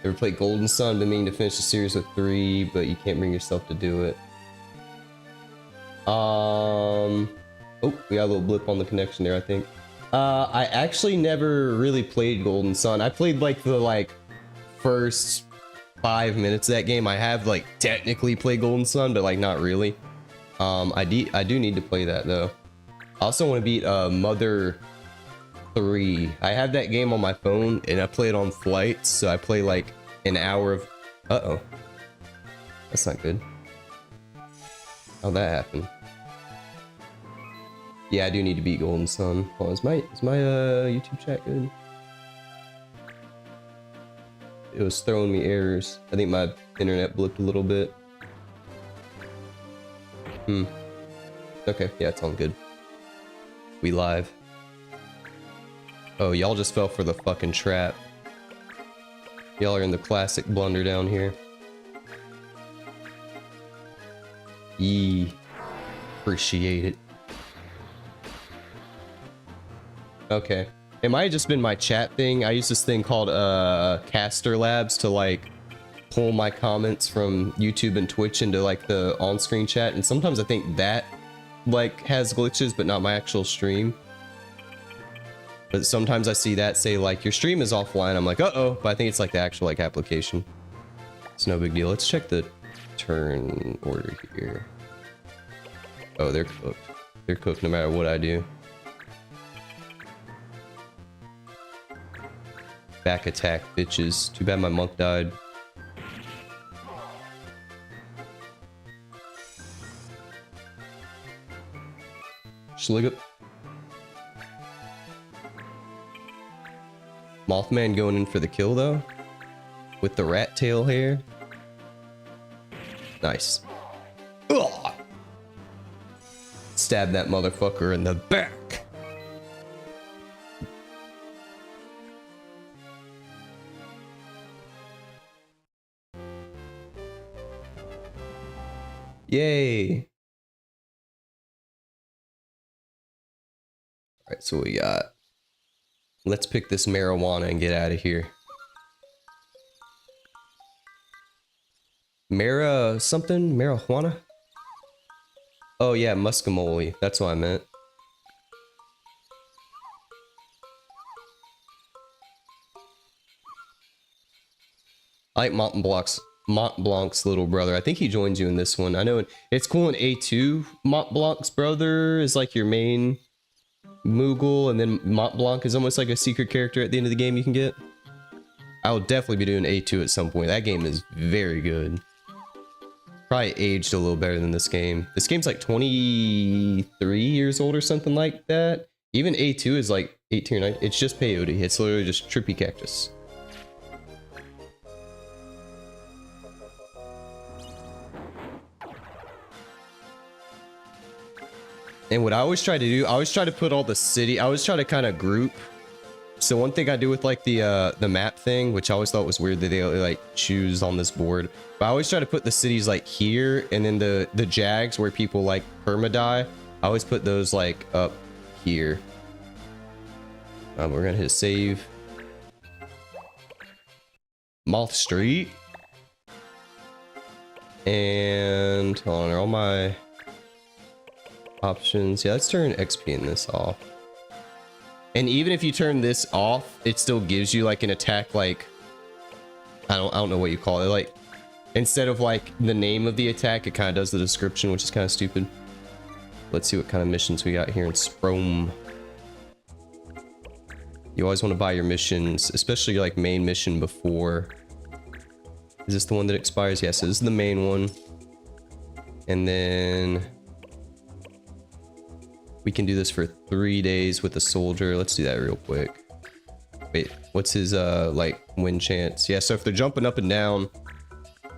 Ever played Golden Sun? Been meaning to finish the series with 3, but you can't bring yourself to do it. Oh, we got a little blip on the connection there, I think. I actually never really played Golden Sun. I played like the first 5 minutes of that game. I have like technically played Golden Sun, but like not really. I do need to play that though. I also want to beat Mother 3. I have that game on my phone and I play it on flights, so I play like an hour of... Uh-oh. That's not good. How'd that happen? Yeah, I do need to beat Golden Sun. Hold on, is my YouTube chat good? It was throwing me errors. I think my internet blipped a little bit. Okay, yeah, it's all good. We live. Oh, y'all just fell for the fucking trap. Y'all are in the classic blunder down here. Yee. Appreciate it. Okay. It might have just been my chat thing. I use this thing called Caster Labs to like pull my comments from YouTube and Twitch into like the on-screen chat, and sometimes I think that like has glitches, but not my actual stream. But sometimes I see that say like your stream is offline. I'm like, uh-oh, but I think it's like the actual like application. It's no big deal. Let's check the turn order here. Oh, they're cooked. They're cooked no matter what I do. Back attack, bitches. Too bad my monk died. 𝖒𝖙𝖏. Mothman going in for the kill though, with the rat tail hair. Nice. Ugh. Stab that motherfucker in the back. Yay. Alright, so we got... Let's pick this marijuana and get out of here. Something? Marijuana? Oh yeah, 𝖒𝖙𝖏. That's what I meant. I like Montblanc's little brother. I think he joins you in this one. I know it's cool in A2. Montblanc's brother is like your main Moogle, and then Mont Blanc is almost like a secret character at the end of the game you can get. I'll definitely be doing A2 at some point. That game is very good. Probably aged a little better than this game. This game's like 23 years old or something like that. Even A2 is like 18 or 19. It's just peyote. It's literally just trippy cactus. And what I always try to do, I always try to put all the city, I always try to kind of group. So one thing I do with like the map thing, which I always thought was weird that they like choose on this board, but I always try to put the cities like here, and then the jags where people like perma-die, I always put those like up here. We're gonna hit save. Moth Street. And hold on, are all my options? Yeah, let's turn XP in this off. And even if you turn this off, it still gives you like an attack, like I don't know what you call it, like instead of like the name of the attack, it kind of does the description, which is kind of stupid. Let's see what kind of missions we got here in Sprome. You always want to buy your missions, especially your like main mission before. Is this the one that expires? Yes, this is the main one. And then we can do this for 3 days with a soldier. Let's do that real quick. Wait, what's his like win chance? Yeah, so if they're jumping up and down,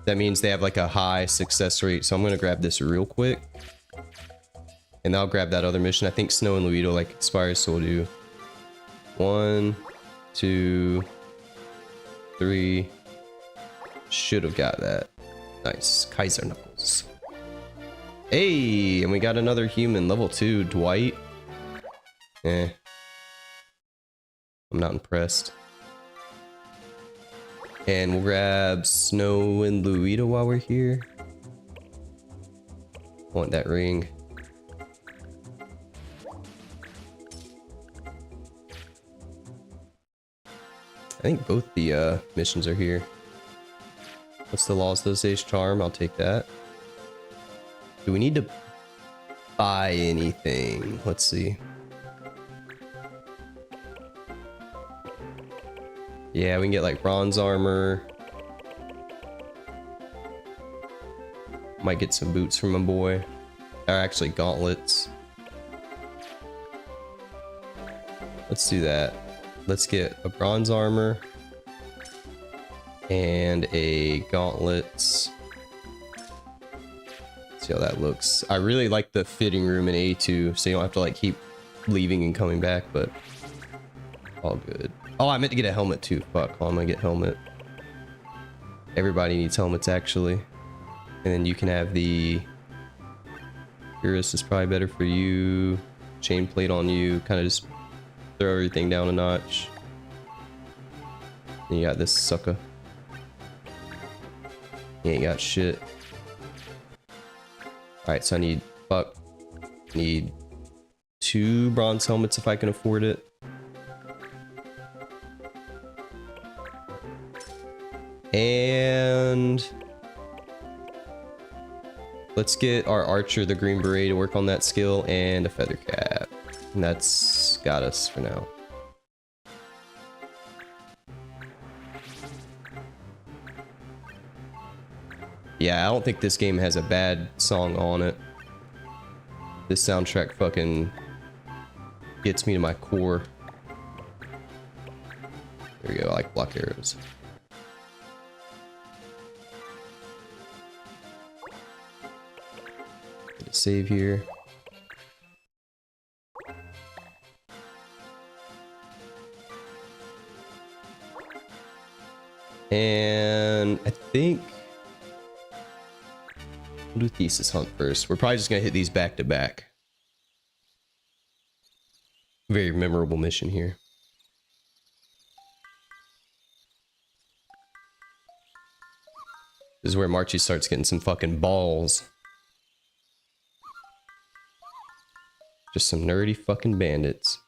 that means they have like a high success rate. So I'm gonna grab this real quick, and I'll grab that other mission. I think Snow and Louito like expires, so we'll do 1, 2, 3. Should have got that. Nice. 𝖘𝖙𝖗𝖊𝖆. Hey, and we got another human, level 2, Dwight. Eh. I'm not impressed. And we'll grab Snow and Louito while we're here. I want that ring. I think both the missions are here. What's the 𝖒𝖔𝖙 charm? I'll take that. Do we need to buy anything? Let's see. Yeah, we can get like bronze armor. Might get some boots from my boy. Or actually gauntlets. Let's do that. Let's get a bronze armor and a gauntlets. See how that looks. I really like the fitting room in A2, so you don't have to like keep leaving and coming back, but all good. Oh, I meant to get a helmet too. Fuck, well, I'm gonna get helmet. Everybody needs helmets actually. And then you can have the Purist is probably better for you. Chain plate on you, kind of just throw everything down a notch. And you got this sucker. He ain't got shit. Alright, so I need 2 bronze helmets if I can afford it. And let's get our archer, the green beret, to work on that skill, and a feather cap. And that's got us for now. Yeah, I don't think this game has a bad song on it. This soundtrack fucking gets me to my core. There we go, I like block arrows. Get a save here. And I think we'll do Thesis Hunt first. We're probably just gonna hit these back to back. Very memorable mission here. This is where Marchie starts getting some fucking balls. Just some nerdy fucking bandits.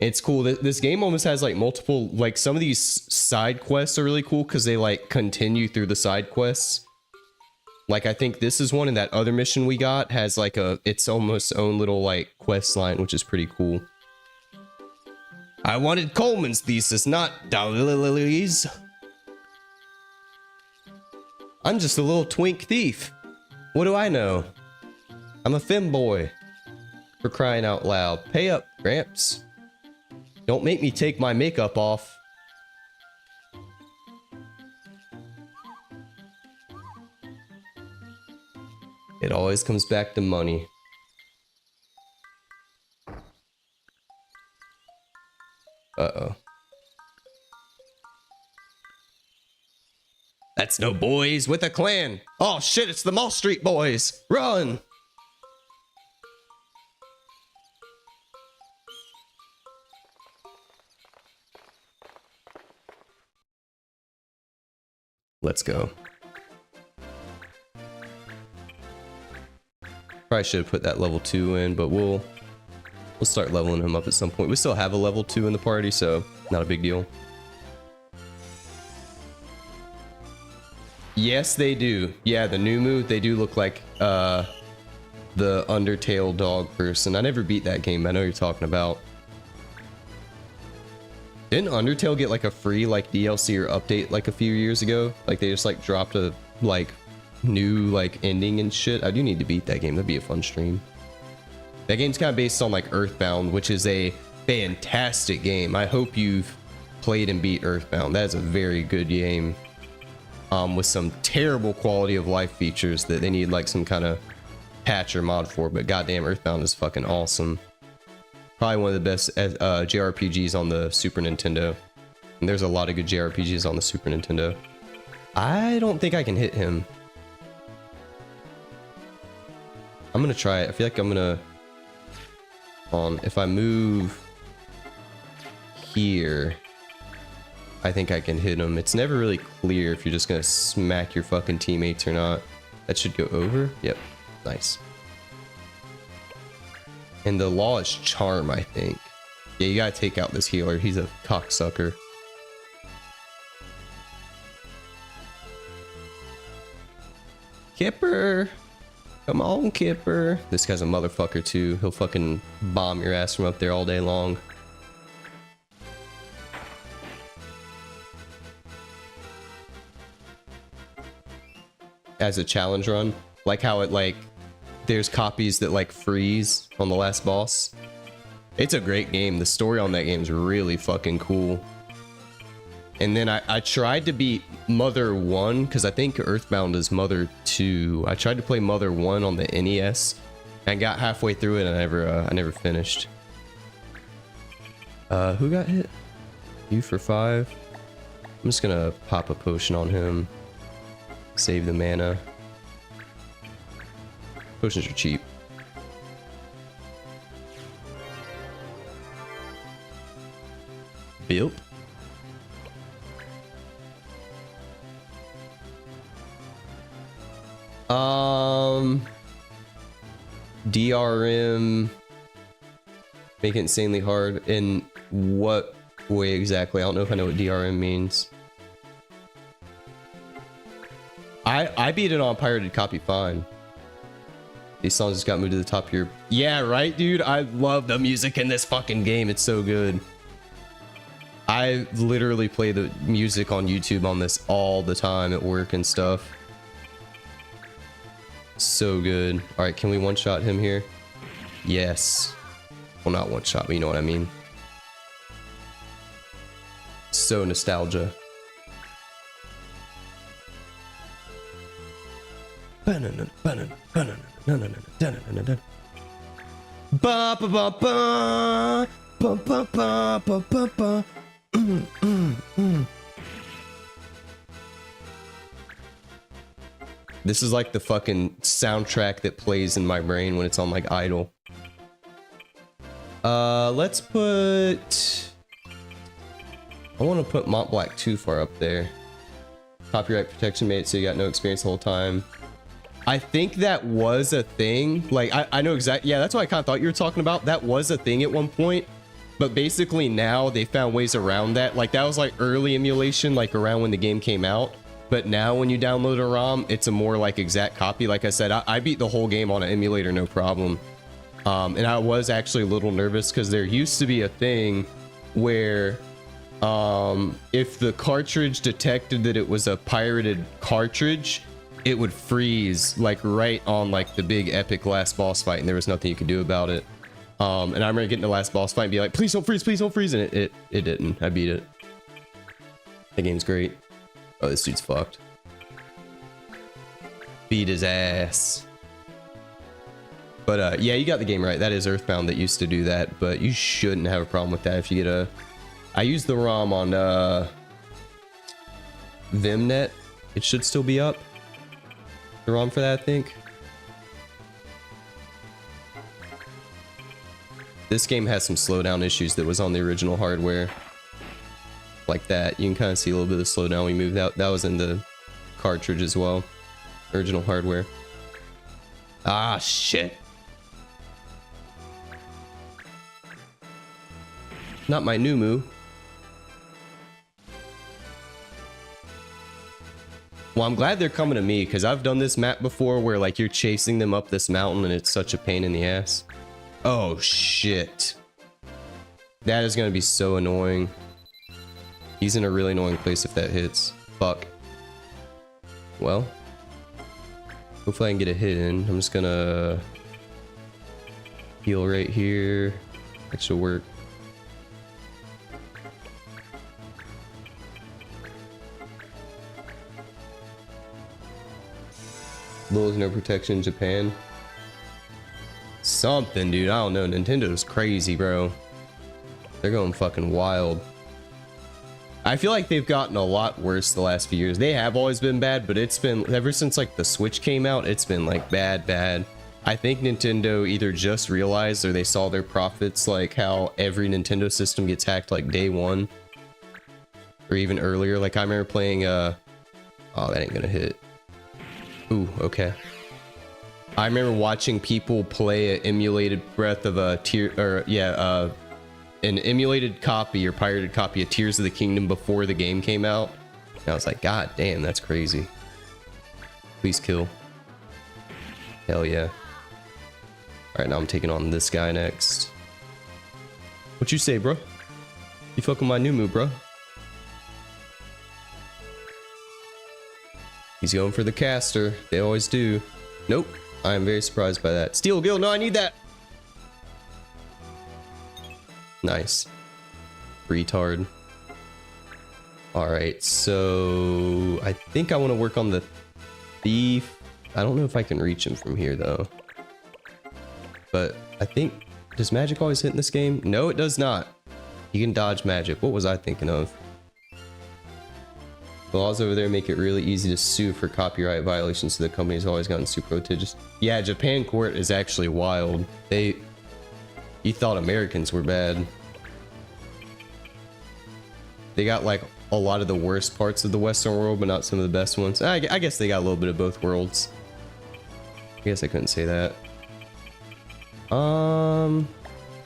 It's cool. This game almost has like multiple, like some of these side quests are really cool because they like continue through the side quests. Like, I think this is one, and that other mission we got has like its almost own little like quest line, which is pretty cool. I wanted Coleman's thesis, not 𝖘𝖙𝖗. I'm just a little twink thief. What do I know? I'm a femboy. For crying out loud. Pay up, Gramps. Don't make me take my makeup off. It always comes back to money. Uh-oh. That's no boys with a clan. Oh shit, it's the Mall Street Boys. Run! Let's go. Probably should have put that level 2 in, but we'll start leveling him up at some point. We still have a level 2 in the party, so not a big deal. Yes, they do. Yeah, the new move, they do look like the Undertale dog person. I never beat that game, but I know what you're talking about. Didn't Undertale get like a free like DLC or update like a few years ago? Like they just like dropped a like new like ending and shit. I do need to beat that game. That'd be a fun stream. That game's kind of based on like Earthbound, which is a fantastic game. I hope you've played and beat Earthbound. That is a very good game. With some terrible quality of life features that they need like some kind of patch or mod for, but goddamn, Earthbound is fucking awesome. Probably one of the best JRPGs on the Super Nintendo. And there's a lot of good JRPGs on the Super Nintendo. I don't think I can hit him. I'm gonna try it. I feel like I'm gonna... if I move here, I think I can hit him. It's never really clear if you're just gonna smack your fucking teammates or not. That should go over. Yep. Nice. And the law is charm, I think. Yeah, you gotta take out this healer. He's a cocksucker. Kipper! Come on, Kipper. This guy's a motherfucker too. He'll fucking bomb your ass from up there all day long. As a challenge run, like how it like there's copies that like freeze on the last boss. It's a great game. The story on that game is really fucking cool. And then I tried to beat Mother 1 because I think Earthbound is Mother 2. I tried to play Mother 1 on the NES and got halfway through it and I never finished. Who got hit? You for 5. I'm just gonna pop a potion on him. Save the mana. Potions are cheap. Bilp. DRM. Make it insanely hard. In what way exactly? I don't know if I know what DRM means. I beat it on pirated copy fine. These songs just got moved to the top of your... Yeah, right, dude? I love the music in this fucking game. It's so good. I literally play the music on YouTube on this all the time at work and stuff. So good. All right, can we one-shot him here? Yes. Well, not one-shot, but you know what I mean. So nostalgia. Ba ba ba ba ba ba ba ba. This is like the fucking soundtrack that plays in my brain when it's on like idle. Let's put... I want to put Mont Black too far up there. Copyright protection made it so you got no experience the whole time. I think that was a thing. Like, I know exactly. Yeah, that's what I kind of thought you were talking about. That was a thing at one point. But basically now they found ways around that. Like, that was like early emulation, like around when the game came out. But now when you download a ROM, it's a more like exact copy. Like I said, I beat the whole game on an emulator, no problem. And I was actually a little nervous because there used to be a thing where if the cartridge detected that it was a pirated cartridge, it would freeze like right on like the big epic last boss fight, and there was nothing you could do about it. And I remember getting the last boss fight and be like, please don't freeze, and it didn't. I beat it. The game's great. Oh, this dude's fucked. Beat his ass. But yeah, you got the game right. That is Earthbound that used to do that, but you shouldn't have a problem with that if you get a... I used the ROM on Vimnet. It should still be up. The ROM for that, I think. This game has some slowdown issues that was on the original hardware. Like that. You can kind of see a little bit of slowdown when we moved out. That was in the cartridge as well. Original hardware. Ah, shit. Not my new move. Well, I'm glad they're coming to me because I've done this map before where like you're chasing them up this mountain and it's such a pain in the ass. Oh, shit. That is going to be so annoying. He's in a really annoying place if that hits. Fuck. Well. Hopefully I can get a hit in. I'm just gonna heal right here. That should work. There's no protection in Japan. Something, dude. I don't know. Nintendo's crazy, bro. They're going fucking wild. I feel like they've gotten a lot worse the last few years. They have always been bad, but it's been ever since like the Switch came out, it's been like bad. I think Nintendo either just realized or they saw their profits, like how every Nintendo system gets hacked like day one or even earlier. Like I remember playing oh, that ain't gonna hit. Ooh, okay. I remember watching people play an emulated Breath of a Tear, or yeah, an emulated copy or pirated copy of Tears of the Kingdom before the game came out. And I was like, God damn, that's crazy. Please kill. Hell yeah. Alright, now I'm taking on this guy next. What you say, bro? You fucking my new move, bro. He's going for the caster. They always do. Nope. I am very surprised by that. Steel Guild, no, I need that. Nice. Retard. Alright, so I think I want to work on the thief. I don't know if I can reach him from here though. But I think, does magic always hit in this game? No, it does not. You can dodge magic. What was I thinking of? The laws over there make it really easy to sue for copyright violations, so the company's always gotten super litigious. Yeah, Japan court is actually wild. You thought Americans were bad. They got like a lot of the worst parts of the Western world, but not some of the best ones. I guess they got a little bit of both worlds. I guess I couldn't say that.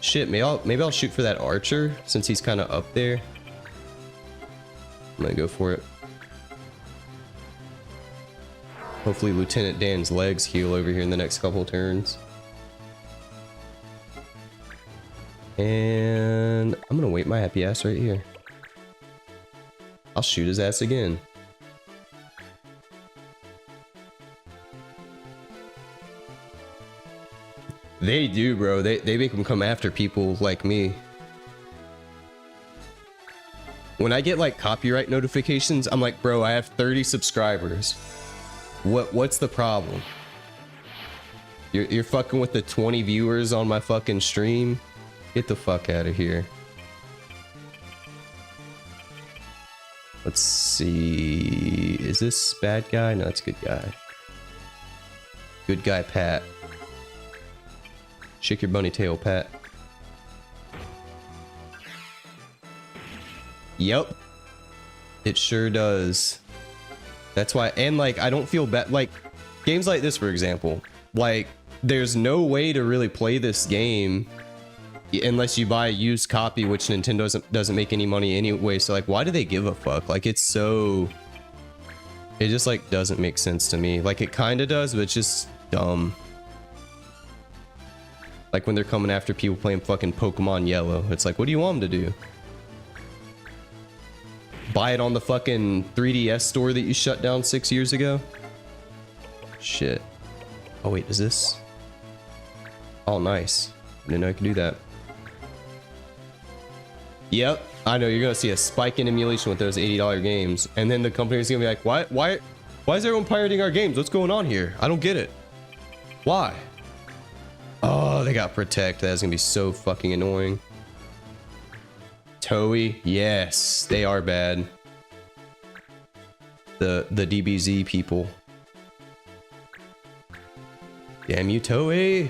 Shit, maybe I'll shoot for that archer since he's kind of up there. I'm gonna go for it. Hopefully Lieutenant Dan's legs heal over here in the next couple turns. And I'm gonna wait my happy ass right here. I'll shoot his ass again. They do, bro. They make them come after people like me. When I get like copyright notifications, I'm like, bro, I have 30 subscribers. What's the problem? You're fucking with the 20 viewers on my fucking stream? Get the fuck out of here. Let's see. Is this bad guy? No, it's good guy. Good guy, Pat. Shake your bunny tail, Pat. Yep. It sure does. That's why, and like, I don't feel bad. Like, games like this, for example, like, there's no way to really play this game unless you buy a used copy, which Nintendo doesn't make any money anyway. So like, why do they give a fuck? Like, it's so It just like doesn't make sense to me. Like it kind of does, but it's just dumb. Like when they're coming after people playing fucking Pokemon Yellow. It's like, what do you want them to do? Buy it on the fucking 3DS store that you shut down 6 years ago? Shit. Oh wait, is this? Oh, nice. I didn't know I could do that. Yep, I know you're gonna see a spike in emulation with those $80 games, and then the company's gonna be like, why is everyone pirating our games? What's going on here? I don't get it. Why? Oh, they got Protect. That's gonna be so fucking annoying. 𝖘𝖙𝖗, yes, they are bad. The DBZ people. Damn you, 𝖘𝖙𝖗.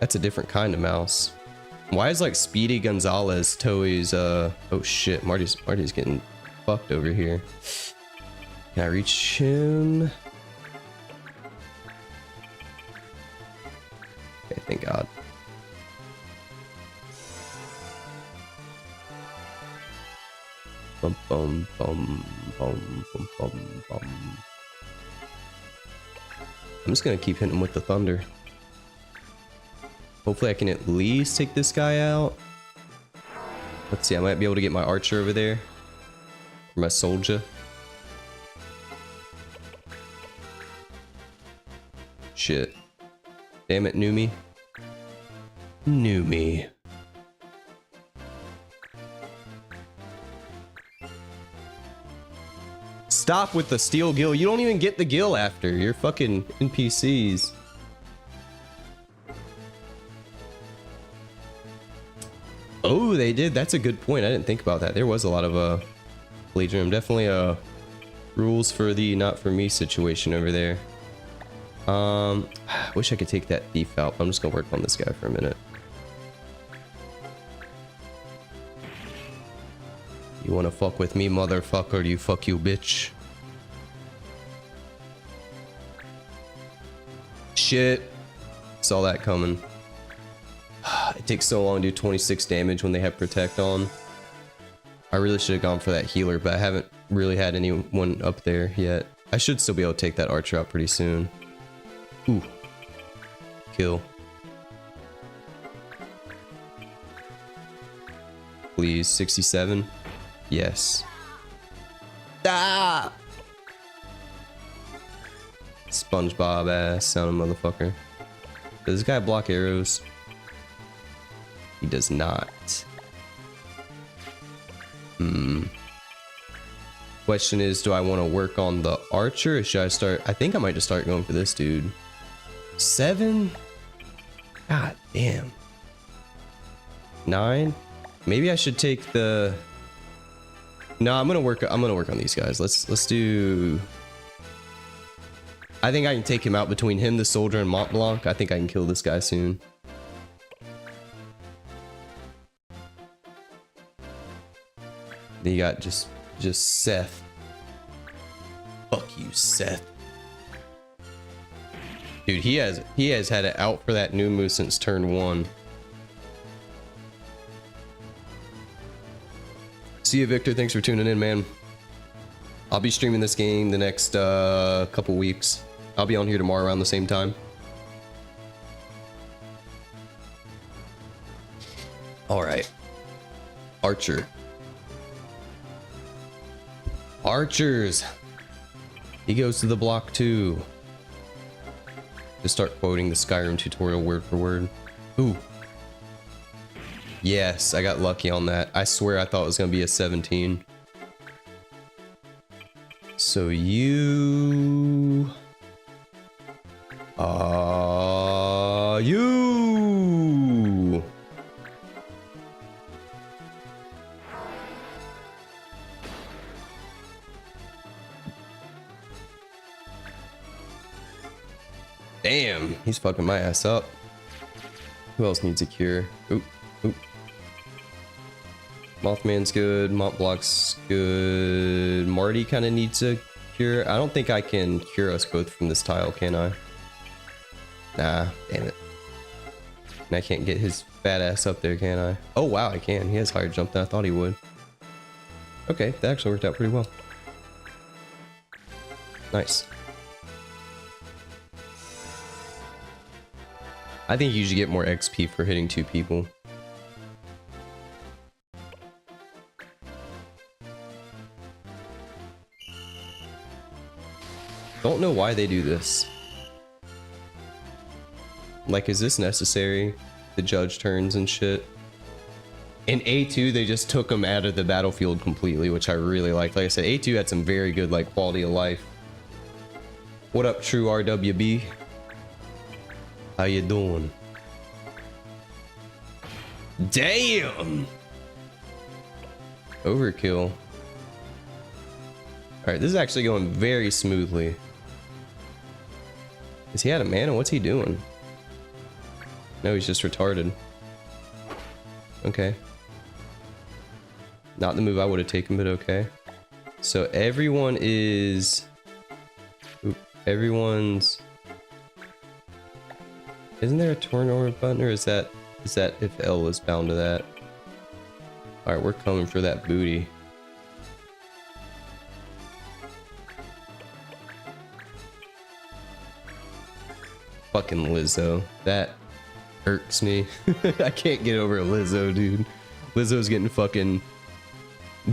That's a different kind of mouse. Why is like 𝖒𝖙𝖍 𝖘𝖙𝖗's oh shit, Marty's getting fucked over here. Can I reach him? Okay, thank God. Bum bum bum bum bum bum bum. I'm just gonna keep hitting him with the thunder. Hopefully I can at least take this guy out. Let's see, I might be able to get my archer over there. Or my soldier. Shit. Damn it, 𝖒𝖏. 𝖒𝖏. Stop with the steel gill. You don't even get the gill after. You're fucking NPCs. Oh, they did. That's a good point. I didn't think about that. There was a lot of plagiarism. Definitely rules for the not for me situation over there. I wish I could take that thief out. I'm just gonna work on this guy for a minute. You wanna fuck with me, motherfucker? You fuck you, bitch. Shit. Saw that coming. It takes so long to do 26 damage when they have Protect on. I really should have gone for that healer, but I haven't really had anyone up there yet. I should still be able to take that archer out pretty soon. Ooh. Kill. Please, 67. Yes. Ah! SpongeBob ass sounding motherfucker. Does this guy block arrows? He does not. Question is, do I want to work on the archer or should I start? I think I might just start going for this dude. 7? God damn. 9? Maybe I should take the... No, I'm gonna work on these guys. Let's do... I think I can take him out between him, the soldier, and Mont Blanc. I think I can kill this guy soon. Then you got just Seth. Fuck you, Seth. Dude, he has had it out for that new move since turn 1. See you, Victor. Thanks for tuning in, man. I'll be streaming this game the next couple weeks. I'll be on here tomorrow around the same time. All right. Archer. Archers. He goes to the block too. Just start quoting the Skyrim tutorial word for word. Ooh. Yes, I got lucky on that. I swear I thought it was gonna be a 17. So you... you... Damn, he's fucking my ass up. Who else needs a cure? Oop, oop. Mothman's good. Mont Blanc's good. Marty kind of needs a cure. I don't think I can cure us both from this tile, can I? Nah, damn it. And I can't get his fat ass up there, can I? Oh wow, I can. He has higher jump than I thought he would. Okay, that actually worked out pretty well. Nice. I think you should get more XP for hitting 2 people. Don't know why they do this. Like, is this necessary? The judge turns and shit. In A2, they just took them out of the battlefield completely, which I really like. Like I said, A2 had some very good, like, quality of life. What up, true RWB? How you doing? Damn! Overkill. Alright, this is actually going very smoothly. Is he out of mana? What's he doing? No, he's just retarded. Okay. Not the move I would have taken, but okay. So everyone is... Oop, everyone's... Isn't there a turn order button, or is that if L is bound to that? Alright, we're coming for that booty. Fucking Lizzo. That irks me. I can't get over Lizzo, dude. Lizzo's getting fucking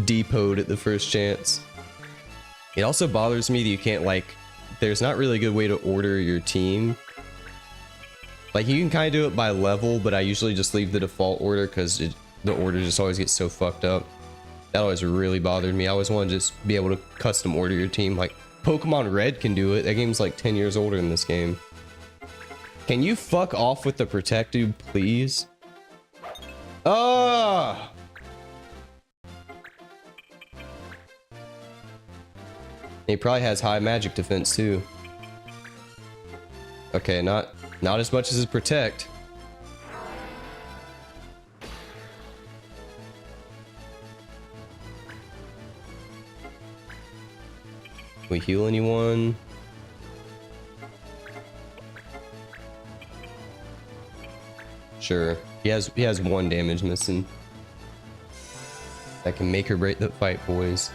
depoted at the first chance. It also bothers me that you can't, like, there's not really a good way to order your team. Like, you can kind of do it by level, but I usually just leave the default order because the order just always gets so fucked up. That always really bothered me. I always want to just be able to custom order your team. Like, Pokemon Red can do it. That game's like 10 years older than this game. Can you fuck off with the protect, dude, please? Ah! He probably has high magic defense too. Okay, not as much as his protect. Can we heal anyone? Sure. He has 1 damage missing. That can make or break the fight, boys.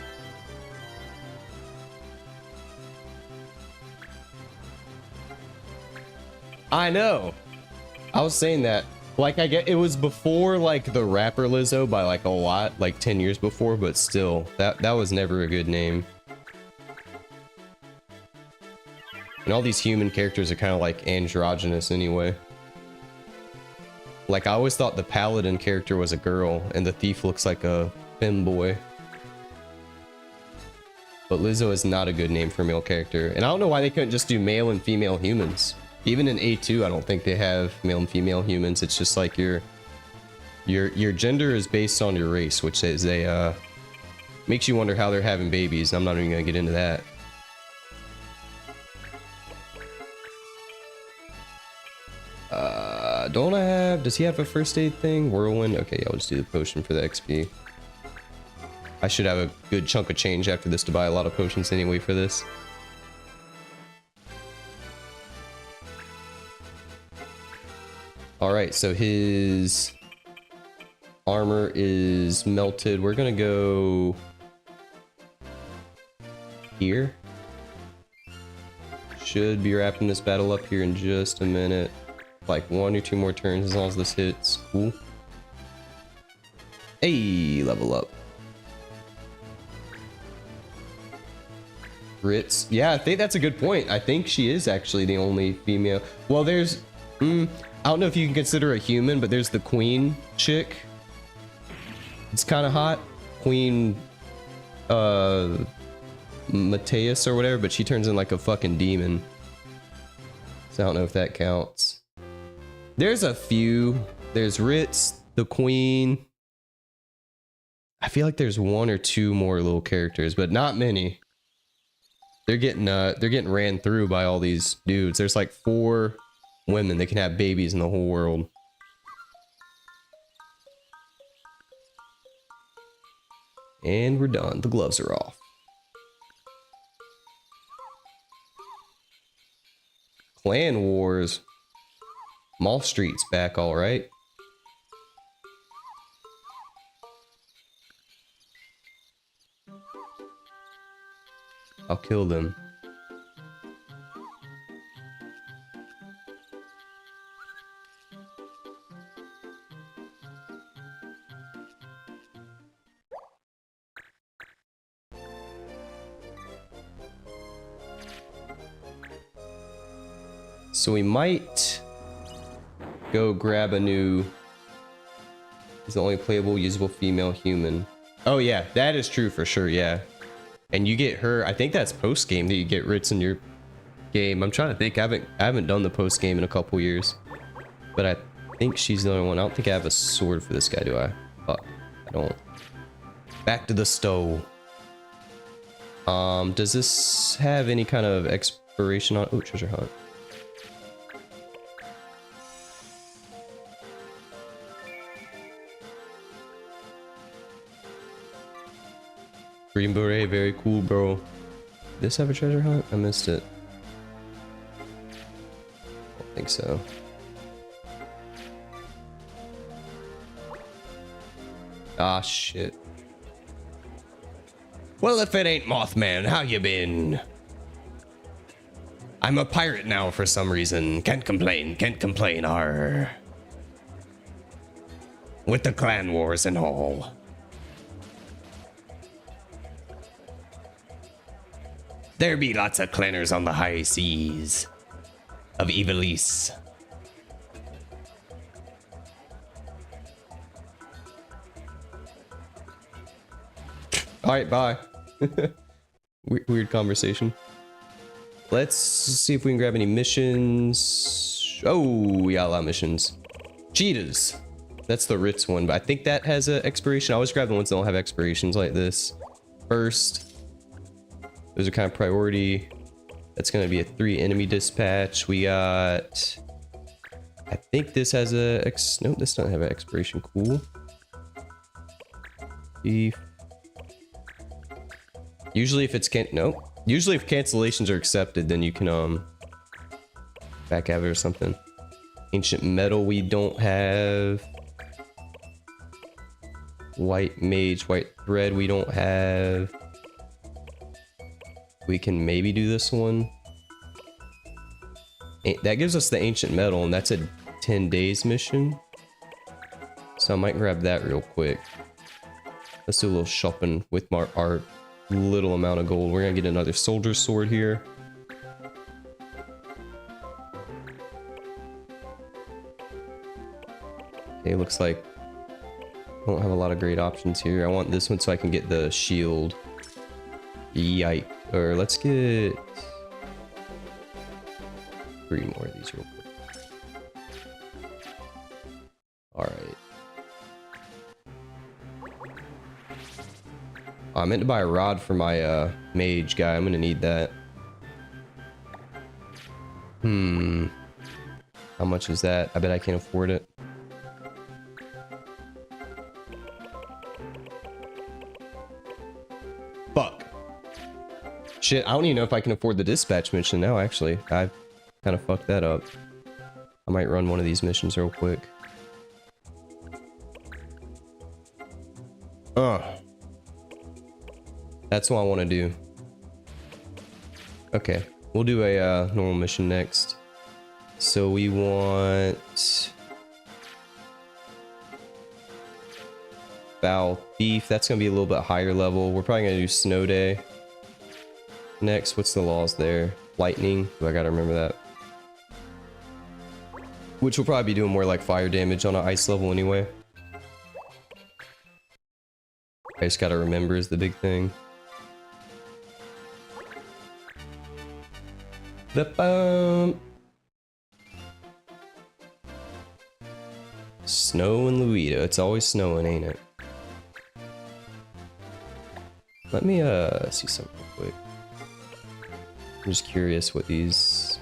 I know. I was saying that. Like, I get it was before, like, the rapper Lizzo by, like, a lot, like 10 years before, but still, that was never a good name. And all these human characters are kind of like androgynous anyway. Like, I always thought the paladin character was a girl and the thief looks like a femboy. But Lizzo is not a good name for a male character. And I don't know why they couldn't just do male and female humans. Even in A2, I don't think they have male and female humans. It's just like your gender is based on your race, which is makes you wonder how they're having babies. I'm not even gonna get into that. Don't I have... Does he have a first aid thing? Whirlwind? Okay, yeah, I'll just do the potion for the XP. I should have a good chunk of change after this to buy a lot of potions anyway for this. Alright, so his armor is melted. We're gonna go here. Should be wrapping this battle up here in just a minute. Like 1 or 2 more turns as long as this hits. Cool. Hey, level up. Ritz. Yeah, I think that's a good point. I think she is actually the only female. Well, there's... I don't know if you can consider her a human, but there's the queen chick. It's kind of hot. Queen... Mateus or whatever, but she turns in like a fucking demon. So I don't know if that counts. There's a few. There's Ritz, the queen. I feel like there's 1 or 2 more little characters, but not many. They're getting ran through by all these dudes. There's like 4 women that can have babies in the whole world. And we're done. The gloves are off. Clan Wars. Mall Street's back, all right. I'll kill them. So we might go grab a new... Is the only playable, usable female human. Oh yeah, that is true for sure, yeah. And you get her, I think that's post-game that you get Ritz in your game. I'm trying to think, I haven't done the post-game in a couple years. But I think she's the only one. I don't think I have a sword for this guy, do I? Fuck, I don't. Back to the stove. Does this have any kind of expiration on... Oh, treasure hunt. Green beret, very cool, bro. Did this have a treasure hunt? I missed it. I don't think so. Ah, shit. Well, if it ain't Mothman, how you been? I'm a pirate now for some reason. Can't complain, arr. With the clan wars and all. There be lots of clanners on the high seas of 𝖒𝖏𝖏. All right, bye. Weird conversation. Let's see if we can grab any missions. Oh, we got a lot of missions. Cheetahs. That's the Ritz one, but I think that has an expiration. I always grab the ones that don't have expirations like this. First. Those are kind of priority. That's going to be a 3 enemy dispatch. We got... I think this has a... Nope, this doesn't have an expiration. Cool. Beef. Usually if it's... Nope. Usually if cancellations are accepted, then you can back out of it or something. Ancient metal we don't have. White mage, white thread we don't have. We can maybe do this one. That gives us the ancient metal, and that's a 10 days mission. So I might grab that real quick. Let's do a little shopping with our little amount of gold. We're gonna get another soldier sword here. Okay, looks like I don't have a lot of great options here. I want this one so I can get the shield. Yike. Or let's get 3 more of these real quick. Alright. Oh, I meant to buy a rod for my mage guy. I'm gonna need that. How much is that? I bet I can't afford it. Fuck. Shit, I don't even know if I can afford the dispatch mission now, actually. I've kind of fucked that up. I might run one of these missions real quick. That's what I want to do. Okay, we'll do a normal mission next. So we want... Foul Thief. That's going to be a little bit higher level. We're probably going to do Snow Day. Next, what's the laws there? Lightning. I gotta remember that. Which will probably be doing more like fire damage on an ice level anyway. I just gotta remember is the big thing. The bump. Snow in 𝖒𝖏𝖏. It's always snowing, ain't it? Let me see something real quick. I'm just curious what these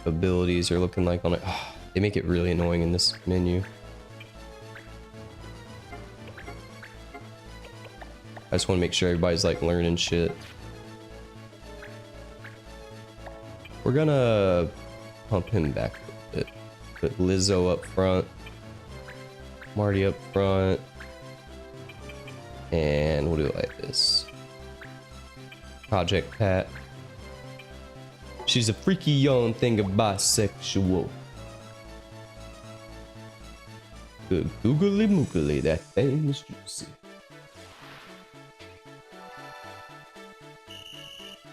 abilities are looking like on it. Oh, they make it really annoying in this menu. I just want to make sure everybody's like learning shit. We're gonna pump him back a bit. Put Lizzo up front. Marty up front. And we'll do it like this. Project Pat. She's a freaky young thing of bisexual. Good googly moogly, that thing is juicy.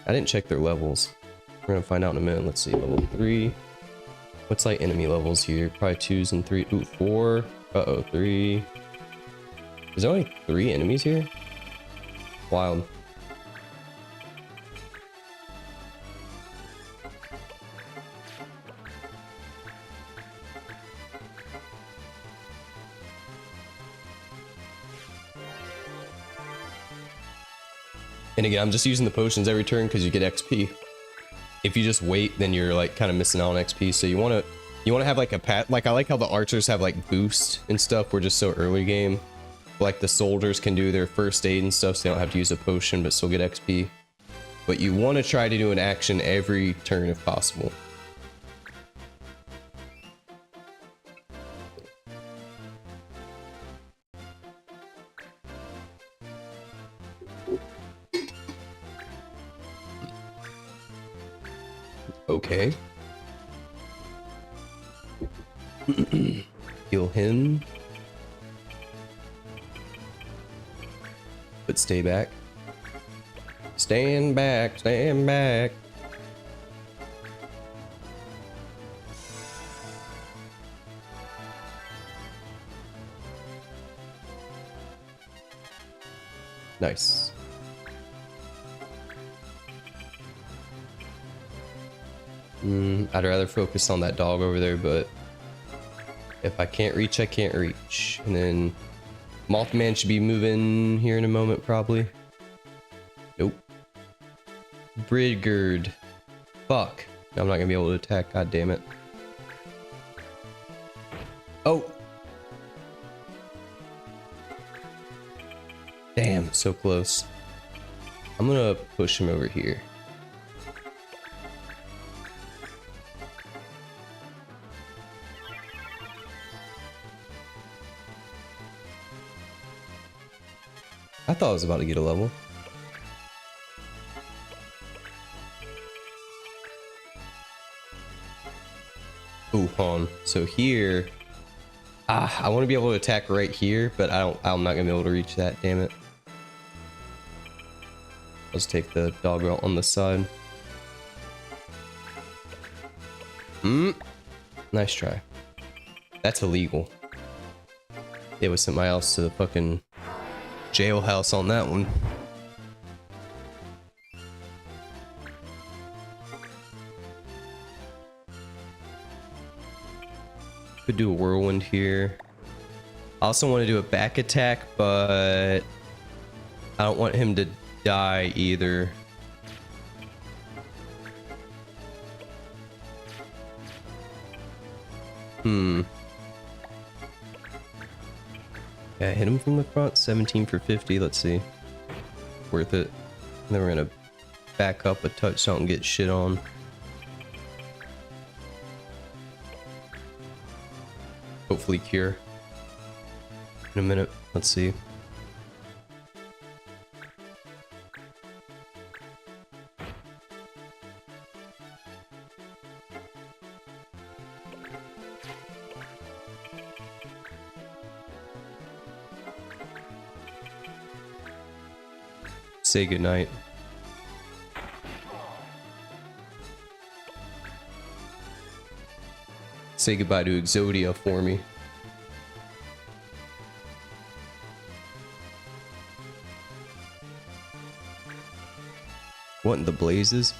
I didn't check their levels. We're gonna find out in a minute. Let's see, level 3. What's like enemy levels here? Probably 2s and 3. Ooh, 4. Uh-oh, 3. Is there only 3 enemies here? Wild. And again, I'm just using the potions every turn because you get XP. If you just wait, then you're like kind of missing out on XP. So you want to have like a pat. Like I like how the archers have like boost and stuff. We're just so early game. Like the soldiers can do their first aid and stuff, so they don't have to use a potion, but still get XP. But you want to try to do an action every turn if possible. Okay. Heal him. But stay back. Stand back, stand back. Nice. I'd rather focus on that dog over there, but if I can't reach, I can't reach. And then Mothman should be moving here in a moment, probably. Nope. 𝖒𝖙. Fuck. I'm not gonna be able to attack, god damn it. Oh! Damn, so close. I'm gonna push him over here. I thought I was about to get a level. Ooh, hold on. So here, I want to be able to attack right here, but I'm not gonna be able to reach that. Damn it. Let's take the dog route on the side. Nice try. That's illegal. It was somebody else to the fucking jailhouse on that one. Could do a whirlwind here. I also want to do a back attack, but I don't want him to die either. Yeah, hit him from the front. 17 for 50. Let's see. Worth it. And then we're gonna back up a touch so I don't get shit on. Hopefully cure in a minute. Let's see. Say goodnight. Say goodbye to 𝖒𝖙 for me. What in the blazes?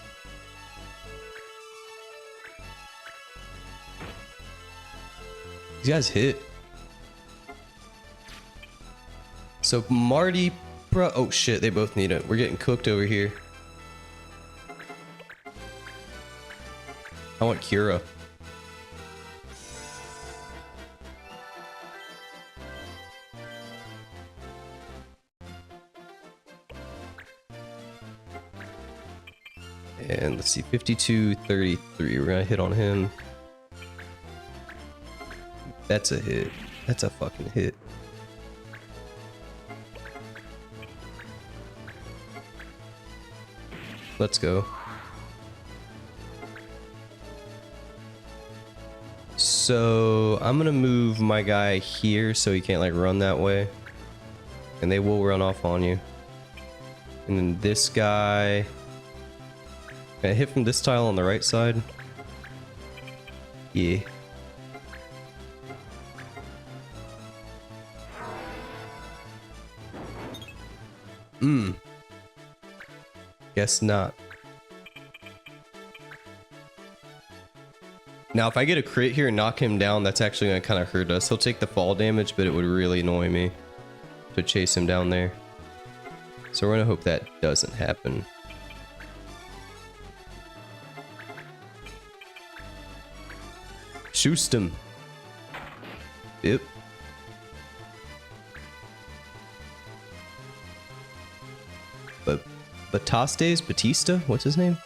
These guys hit. So Marty, bro. Oh shit, they both need it. We're getting cooked over here. I want Kira. And let's see, 52-33. We're gonna hit on him. That's a hit. That's a fucking hit. Let's go. So I'm gonna move my guy here so he can't like run that way. And they will run off on you. And then this guy. Can I hit from this tile on the right side? Yeah. Guess not. Now, if I get a crit here and knock him down, that's actually going to kind of hurt us. He'll take the fall damage, but it would really annoy me to chase him down there. So we're going to hope that doesn't happen. Shoot him. Yep. But Batista? What's his name?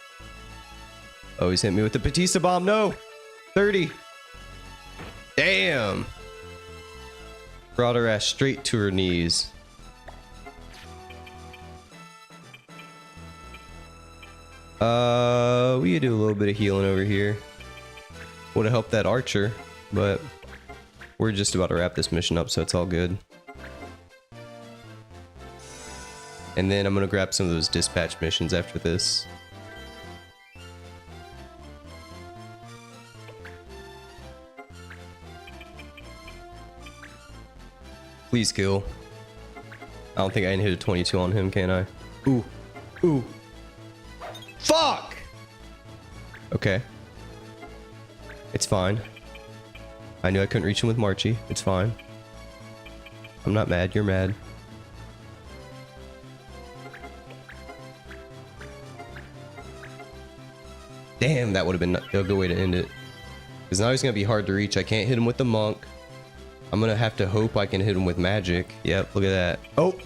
Oh, he's hit me with the Batista bomb. No! 30. Damn. Brought her ass straight to her knees. We could do a little bit of healing over here. Would have helped that archer, but we're just about to wrap this mission up, so it's all good. And then I'm gonna grab some of those dispatch missions after this. Please kill. I don't think I can hit a 22 on him, can I? Ooh. Ooh. Fuck! Okay. It's fine. I knew I couldn't reach him with Marchie. It's fine. I'm not mad. You're mad. Damn, that would have been a good way to end it. Because now he's going to be hard to reach. I can't hit him with the monk. I'm going to have to hope I can hit him with magic. Yep, look at that. Oh,